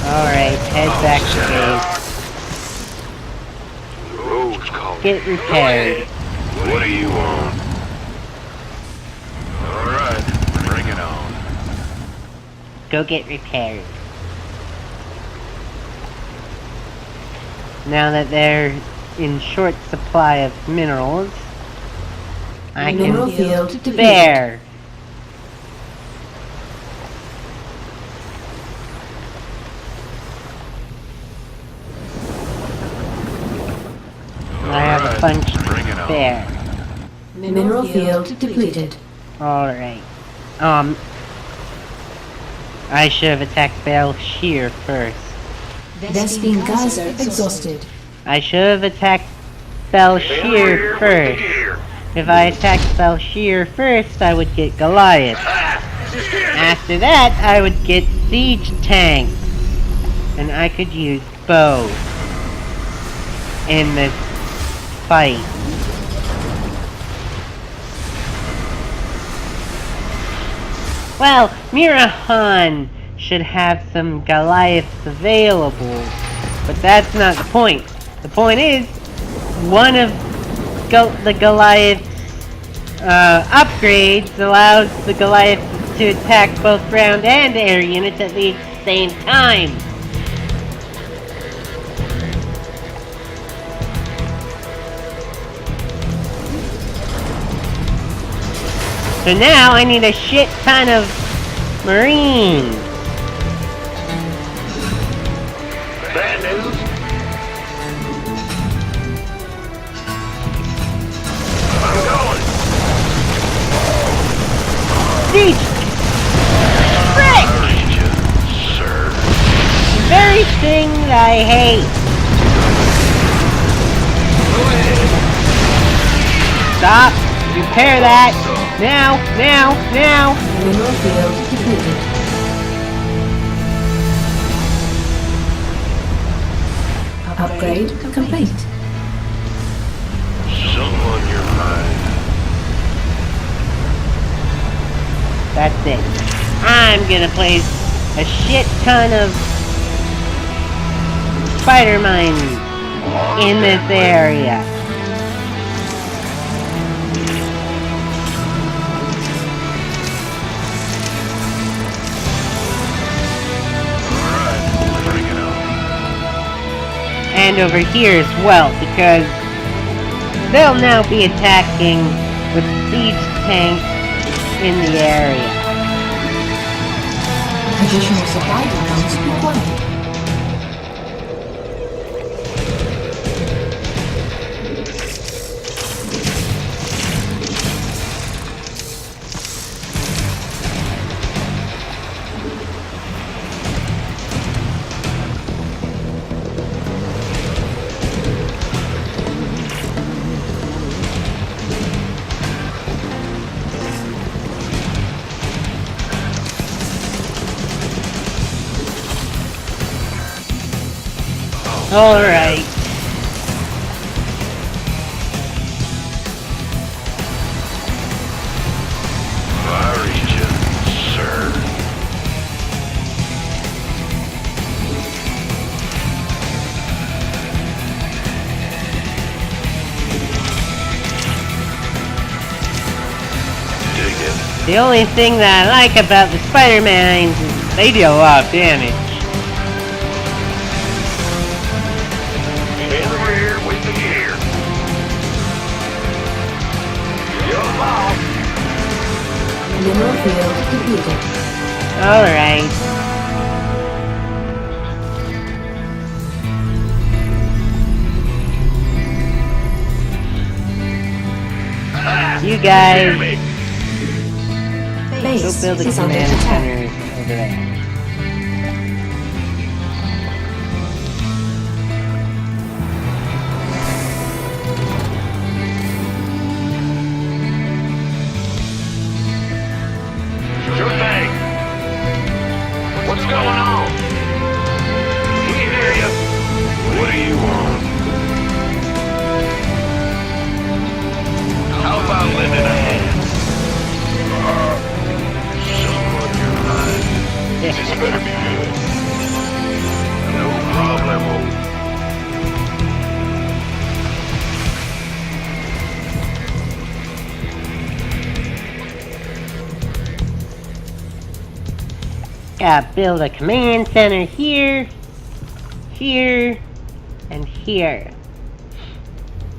Alright, head back to base. Rogue's calling. Get repaired. What do you want? Alright, bring it on. Go get repaired. Now that they're in short supply of minerals, I Mineral can field depleted. spare. I have a bunch to Bring it on. spare. Mineral field depleted. Alright. I should have attacked Belshear first. Vespine geyser exhausted. I should have attacked Belshear first. If I attacked Belshear first, I would get Goliath. After that, I would get siege tanks. And I could use both in this fight. Well, Mirahan should have some Goliaths available, but that's not the point. The point is, one of the Goliath's upgrades allows the Goliath to attack both ground and air units at the same time. So now I need a shit ton of Marines. thing that I hate. Stop! Repair that! Now! Now! Now! Mineral field depleted. Upgrade complete. Someone your mind. That's it. I'm gonna place a shit ton of spider mines in this area. And over here as well, because they'll now be attacking with siege tanks in the area. Additional supply depots required. Alright. I reach you, sir. Dig it. The only thing that I like about the spider mines is they deal a lot of damage. Over here with the gear. You're lost. Mineral field depleted. Alright. You guys go build a command center over there. Sure thing. What's going on? We hear you. What do you want? How about lending a hand? Someone your mind. This better be good. No problem. Gotta build a command center here, here, and here.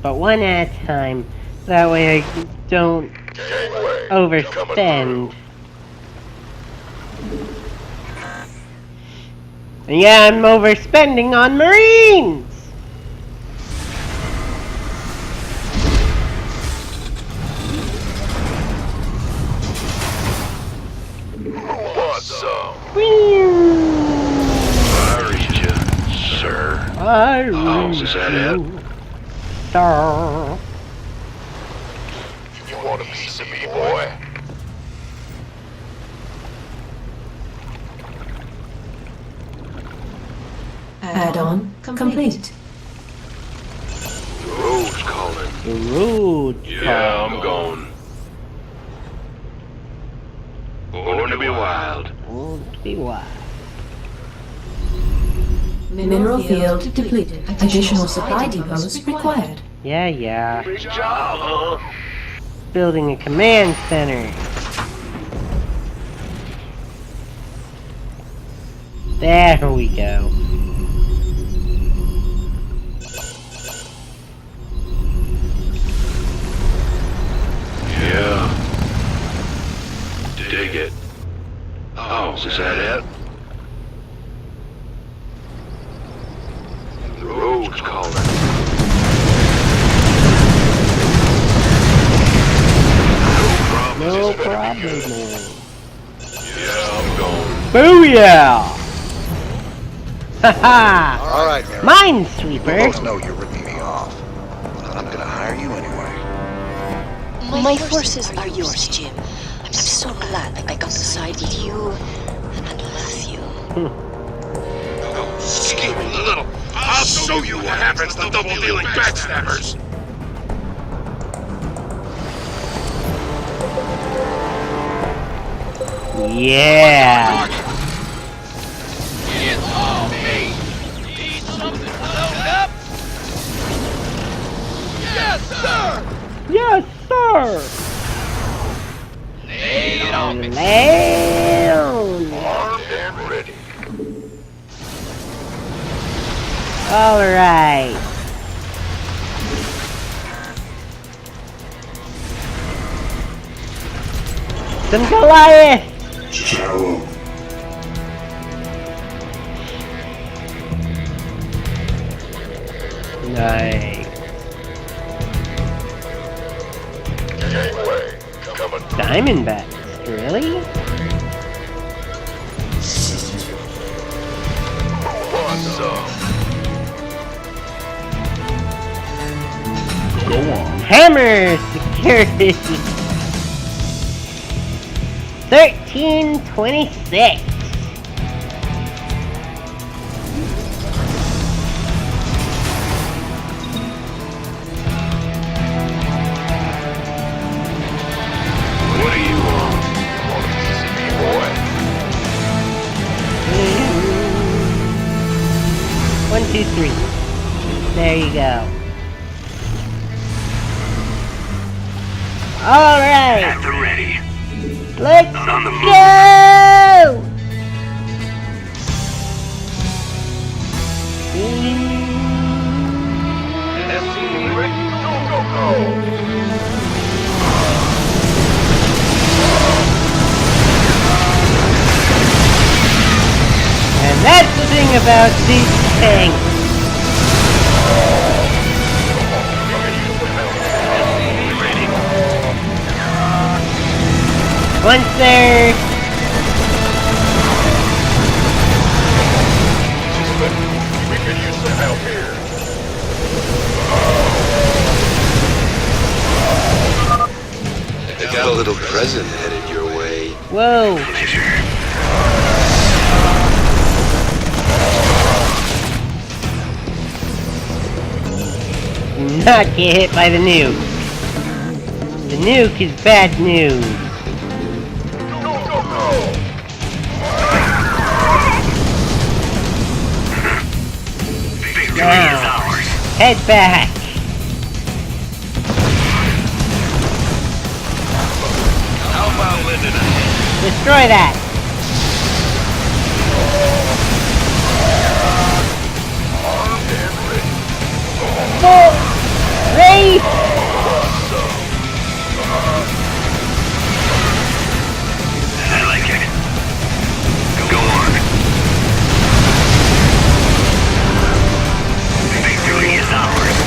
But one at a time. That way I don't overspend. And yeah, I'm overspending on Marines! What's up? I reach you, sir. I Is that it? Sir. You want a piece of me, boy? Add-on complete. The road's calling. The road. Yeah, I'm going. Born to be wild. Born to be wild. Mineral field depleted. Additional supply depots required. Yeah. Big job, huh? Building a command center. There we go. Yeah. Dig it. Oh, is that it? The road's calling. No problem, man. Yeah, I'm going. Booyah! Haha! All right, Mira. We Minesweeper! both know you're ripping me off, but I'm gonna hire you anyway. My forces are yours, Jim. I'm so glad I got to side with you and Matthew. Scheming little. I'll show you what happens to double-dealing backstabbers. Yeah! It's all me. Need something loaded up? Yes, sir. Yes, sir! Lay it on me. Lay on. Armed and ready. Alright. Some Goliath! Shallow. Nice. Gangway, coming. Diamondbacks, really? Go on. Hammer security! 1326. What do you want? Boy. 1, 2, 3. There you go. Alright! At the ready. Let's On the move. go! And that's the thing about these tanks. Once they're We could use some help here. I got a little present headed your way. whoa. Do not get hit by the nuke. The nuke is bad news. Now, head back. How about lending a hand? Destroy that. Full race. I like it. Go on. Victory is ours.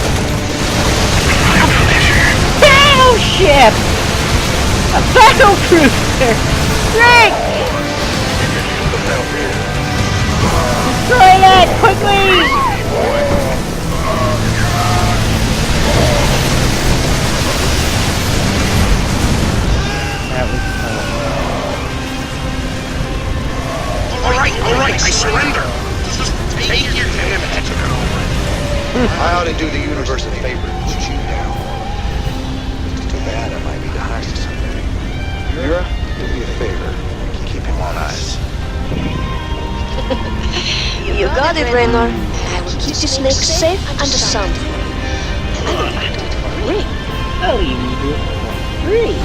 Battleship. A battle cruiser. Rick. Destroy that quickly. That was All right, I surrender. Just take your damn head to I ought to do the universe a favor and shoot you down. It's too bad I might need to hire you someday. Mira, do me a favor. Keep him on ice. You got it, Raynor. I will keep the snake safe and sound for you. I will act it for free. Oh, you can do it for free.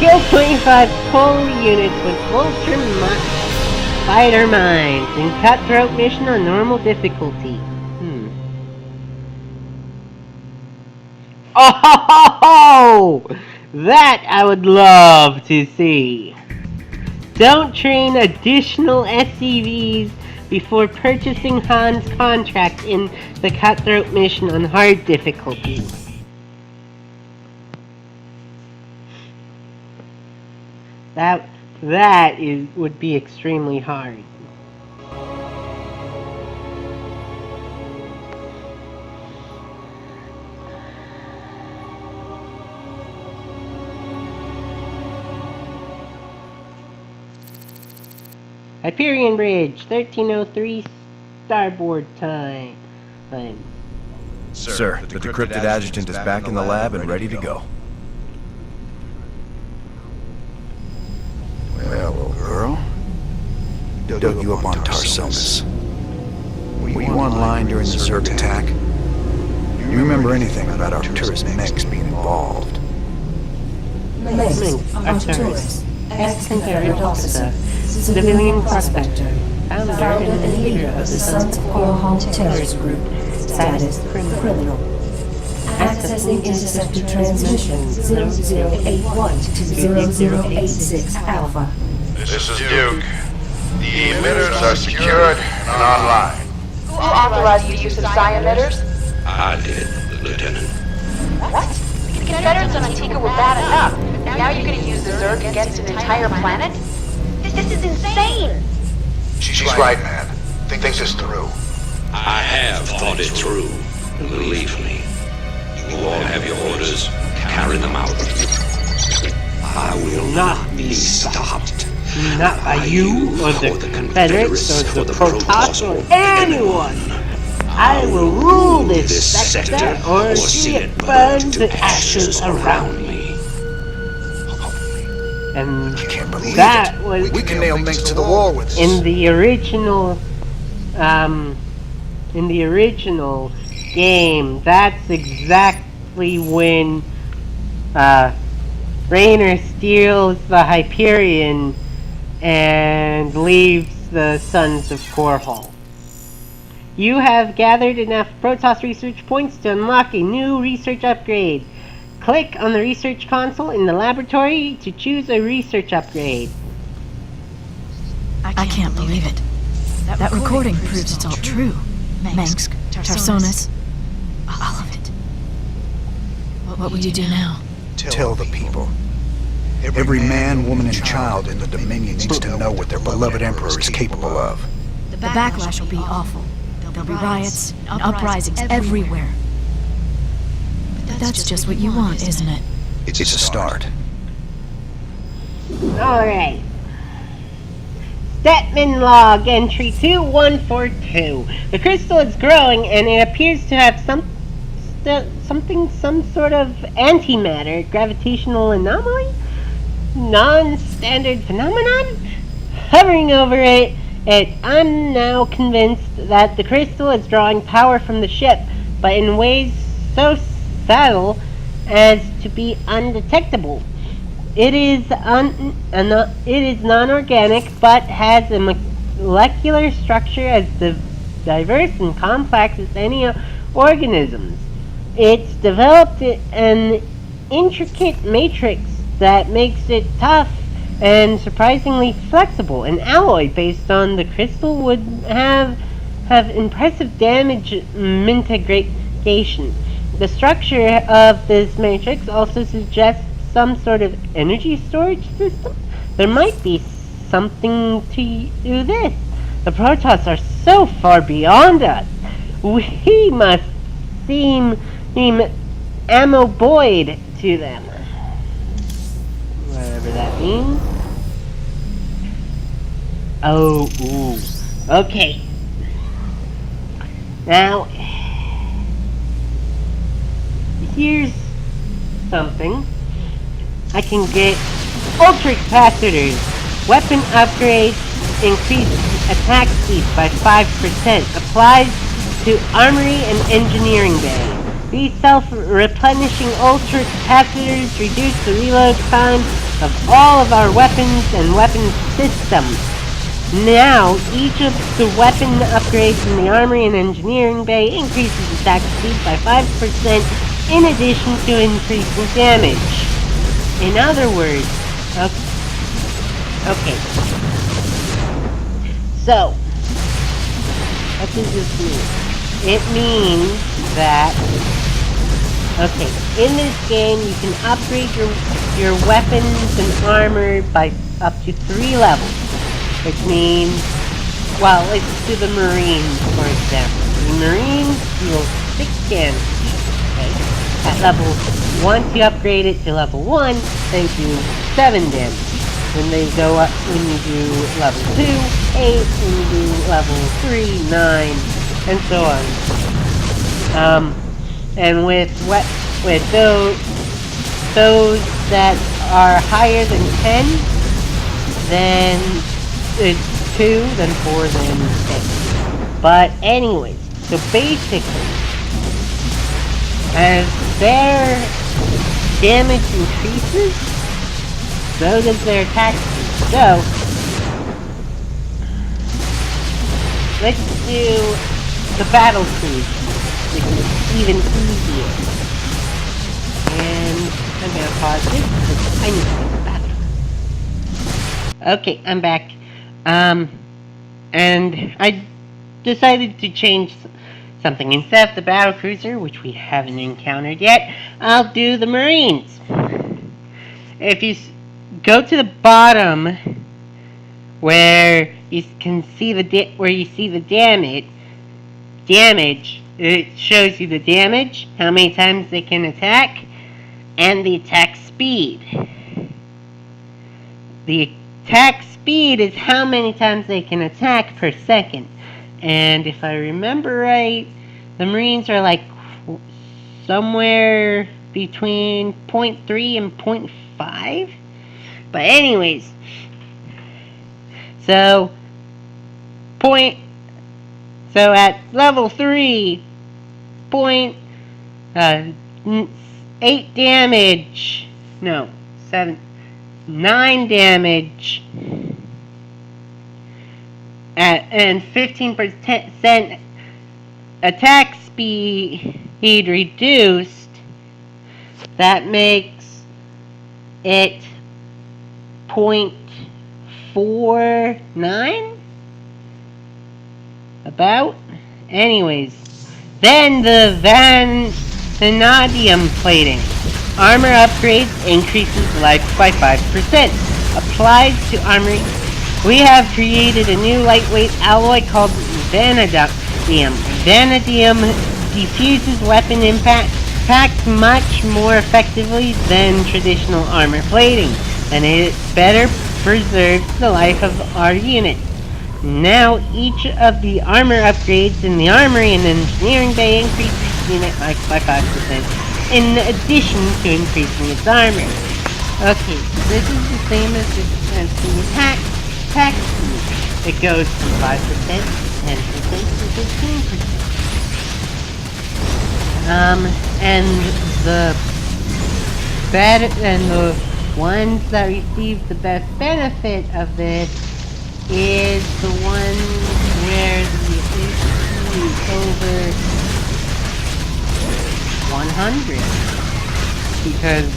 Kill 25 total units with Vulture Fighter Mines and Cutthroat Mission on normal difficulty. Oh, that I would love to see. Don't train additional SCVs before purchasing Han's contract in the Cutthroat Mission on hard difficulty. That would be extremely hard. Hyperion Bridge, 1303 starboard time. Sir, the decrypted adjutant is back in the lab and ready to go. Well, little girl. Dug you up on Tarsonis. Were you online during the Zerg attack? You remember anything about Arcturus Mengsk being involved? Mengsk, Arcturus, ex-Confederate officer, civilian prospector, founder and leader of the Sons of Korhal terrorist group, status criminal. Accessing intercepted transmission 0081 to 0086 Alpha. This is Duke. The emitters are secured and online. Who authorized the use of psi emitters? I did, Lieutenant. What? The Confederates on Antigua were bad enough. Now you're gonna use the Zerg against an entire planet? This is insane! She's right, man. Think this through. I have thought it through. Believe me. You all have your orders. Carry them out. I will not be stopped. Not by you, or the Confederates, or the Protoss, or anyone! I will rule this sector, or see it burn to ashes around me. And that was... We can nail Mengsk to the wall with this. In the original game, that's exactly when Raynor steals the Hyperion and leaves the Sons of Korhal. You have gathered enough Protoss research points to unlock a new research upgrade. Click on the research console in the laboratory to choose a research upgrade. I can't believe it. That recording proves it's all true. Mengsk, Tarsonis, all of it. What will you do now? Tell the people. Every man, woman, and child in the Dominion needs to know what their beloved Emperor is capable of. The backlash will be awful. There'll be riots and uprisings everywhere. But that's just what you want, isn't it? It's a start. Alright. Statman log entry 2142. The crystal is growing and it appears to have some sort of antimatter gravitational anomaly? Non-standard phenomenon? Hovering over it, I'm now convinced that the crystal is drawing power from the ship, but in ways so subtle as to be undetectable. It is non-organic, but has a molecular structure as diverse and complex as any organisms. It's developed an intricate matrix that makes it tough and surprisingly flexible. An alloy based on the crystal would have impressive damage mitigation. The structure of this matrix also suggests some sort of energy storage system. There might be something to this. The Protoss are so far beyond us. We must seem ammo void to them. Whatever that means. Oh, ooh. Okay. Now, here's something. I can get ultra capacitors. Weapon upgrades increase attack speed by 5%. Applies to armory and engineering bay. These self-replenishing ultra capacitors reduce the reload time of all of our weapons and weapon systems. Now, each of the weapon upgrades in the armory and engineering bay increases attack speed by 5% in addition to increasing damage. In other words, okay. So, what does this mean? It means that, okay, in this game you can upgrade your weapons and armor by up to 3 levels. Which means, well, let's do the Marines, for example. The Marines deal 6 damage, okay? At level, once you upgrade it to level 1, they do 7 damage. When you do level 2, 8 into level 3, 9, and so on. And with those that are higher than 10, then it's 2, then 4, then 6. But anyways, so basically, as their damage increases, so does their attack speed. So, let's do the battle cruise, which is even easier. And I'm gonna pause this because I need to go to the bathroom. Okay, I'm back. And I decided to change something. Instead of the battle cruiser, which we haven't encountered yet, I'll do the Marines. If you go to the bottom where you can see the damage, it shows you the damage, how many times they can attack, and the attack speed. The attack speed is how many times they can attack per second. And if I remember right, the Marines are like somewhere between 0.3 and 0.5. But anyways, so at level 3, 8 damage, no, 9 damage, and 15% attack speed reduced. That makes it 0.49? About? Anyways. Then the vanadium plating. Armor upgrades increases life by 5%. Applied to armor. We have created a new lightweight alloy called vanadium. Vanadium diffuses weapon impacts much more effectively than traditional armor plating, and it better preserves the life of our unit. Now, each of the armor upgrades in the armory and engineering bay increases unit life by 5%, in addition to increasing its armor. Okay, so this is the same as the attack speed. It goes from 5%, 10% to 15%. And the ones that receive the best benefit of it is the one where the efficiency is over 100. Because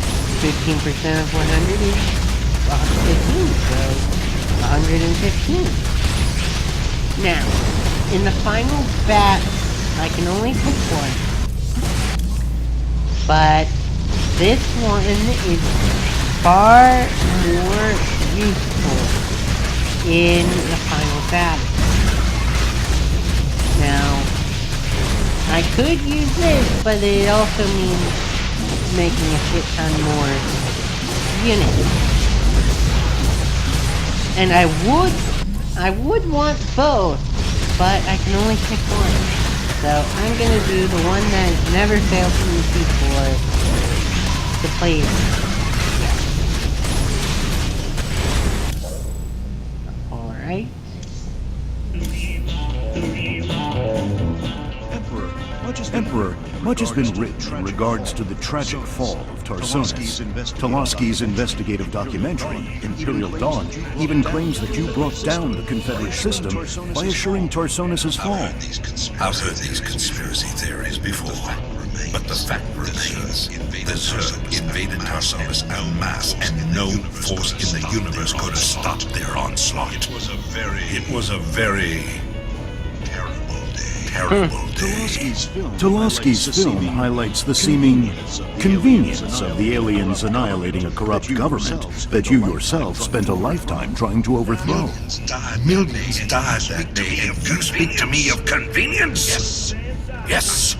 15% of 100 is 15, so 115. Now, in the final battle, I can only pick one. But this one is far more useful in the final battle. Now, I could use this, but it also means making a shit ton more units. And I would want both, but I can only pick one. So I'm gonna do the one that never failed me before to play it. Alright. Emperor, much has been written in regards to the tragic fall of Tarsonis. Toloski's investigative documentary, Imperial Dawn, even claims that you brought down the Confederate system by assuring Tarsonis' fall. I've heard these conspiracy theories before, but the fact remains, the Zerg invaded Tarsonis en masse, and no force in the universe could have stopped their onslaught. It was a very terrible day. Toloski's film highlights the seeming convenience of the aliens annihilating a corrupt government that you yourself spent a lifetime trying to overthrow. Millions died that day, and you speak to me of convenience? Yes.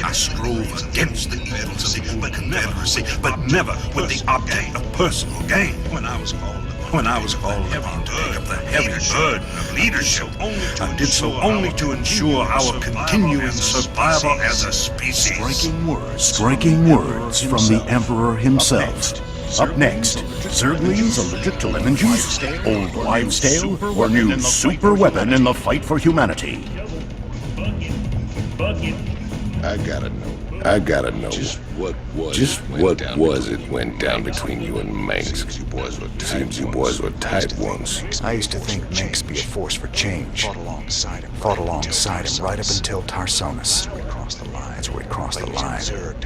I strove against the evils of the old Confederacy, but never with the object of personal gain. When I was called when I was called upon to take up the heavy burden of leadership, and did so only to ensure our continuing survival as a species. Striking words from the Emperor himself. Up next, Zerglings allergic to lemon juice, old wives' tale, or new super weapon in the fight for humanity. I gotta know. Just what was it went down between you and Manx? Seems you boys were tight once. I used to think Manx be a force for change. Fought alongside him right up until Tarsonis. That's where he crossed the line.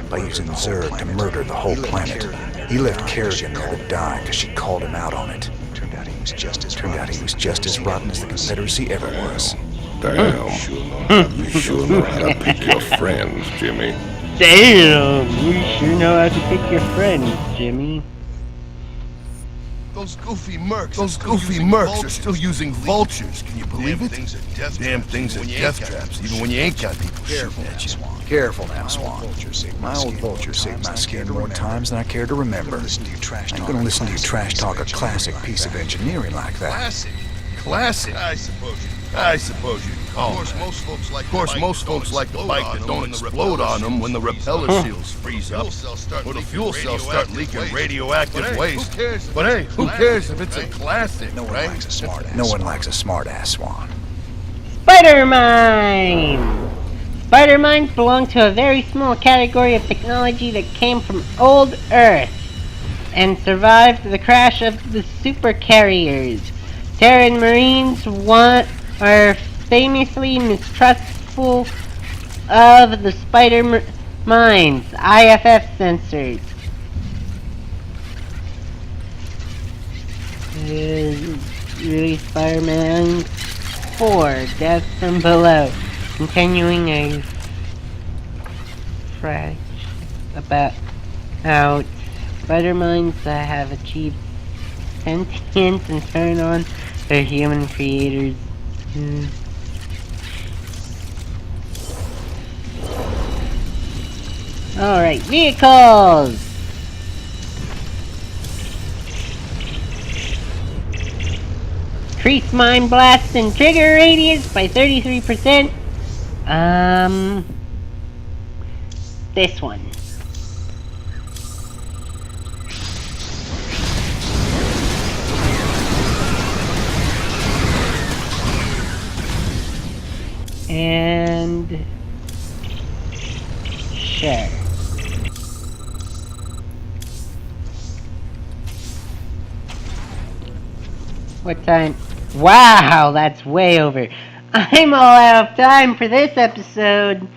By using Zerg to murder the whole planet. He left Kerrigan there to die because she called him out on it. Turned out he was just as rotten as the Confederacy ever was. Damn. You sure know how to pick your friends, Jimmy. Damn, you sure know how to pick your friends, Jimmy. Those goofy mercs are still using vultures. Can you believe it? Damn things are death traps, even when you ain't got people shooting at you. Careful now, Swan. My old vulture saved my skin more times than I care to remember. I ain't gonna listen to you trash talk a classic piece of engineering like that. Classic? I suppose you can call it. Of course, most folks like the bike that don't explode on them when the repeller seals freeze up, or the fuel cells start leaking radioactive waste. But hey, who cares if it's a classic, right? No one likes a smart-ass, Swan. Spider mines! Spider mines belong to a very small category of technology that came from old Earth and survived the crash of the supercarriers. Terran Marines are famously mistrustful of the spider mines, IFF sensors. Release Spider-Man 4, Death from Below. Continuing a fresh about how spider mines have achieved sentience and turn on their human creators. Alright, vehicles! Increase mine blast and trigger radius by 33%. This one. And sure. What time? Wow, that's way over. I'm all out of time for this episode.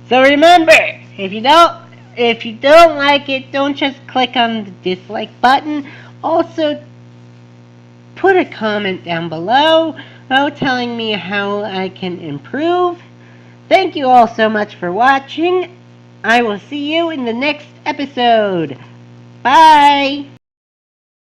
So remember, if you don't like it, don't just click on the dislike button. Also, put a comment down below telling me how I can improve. Thank you all so much for watching. I will see you in the next episode. Bye!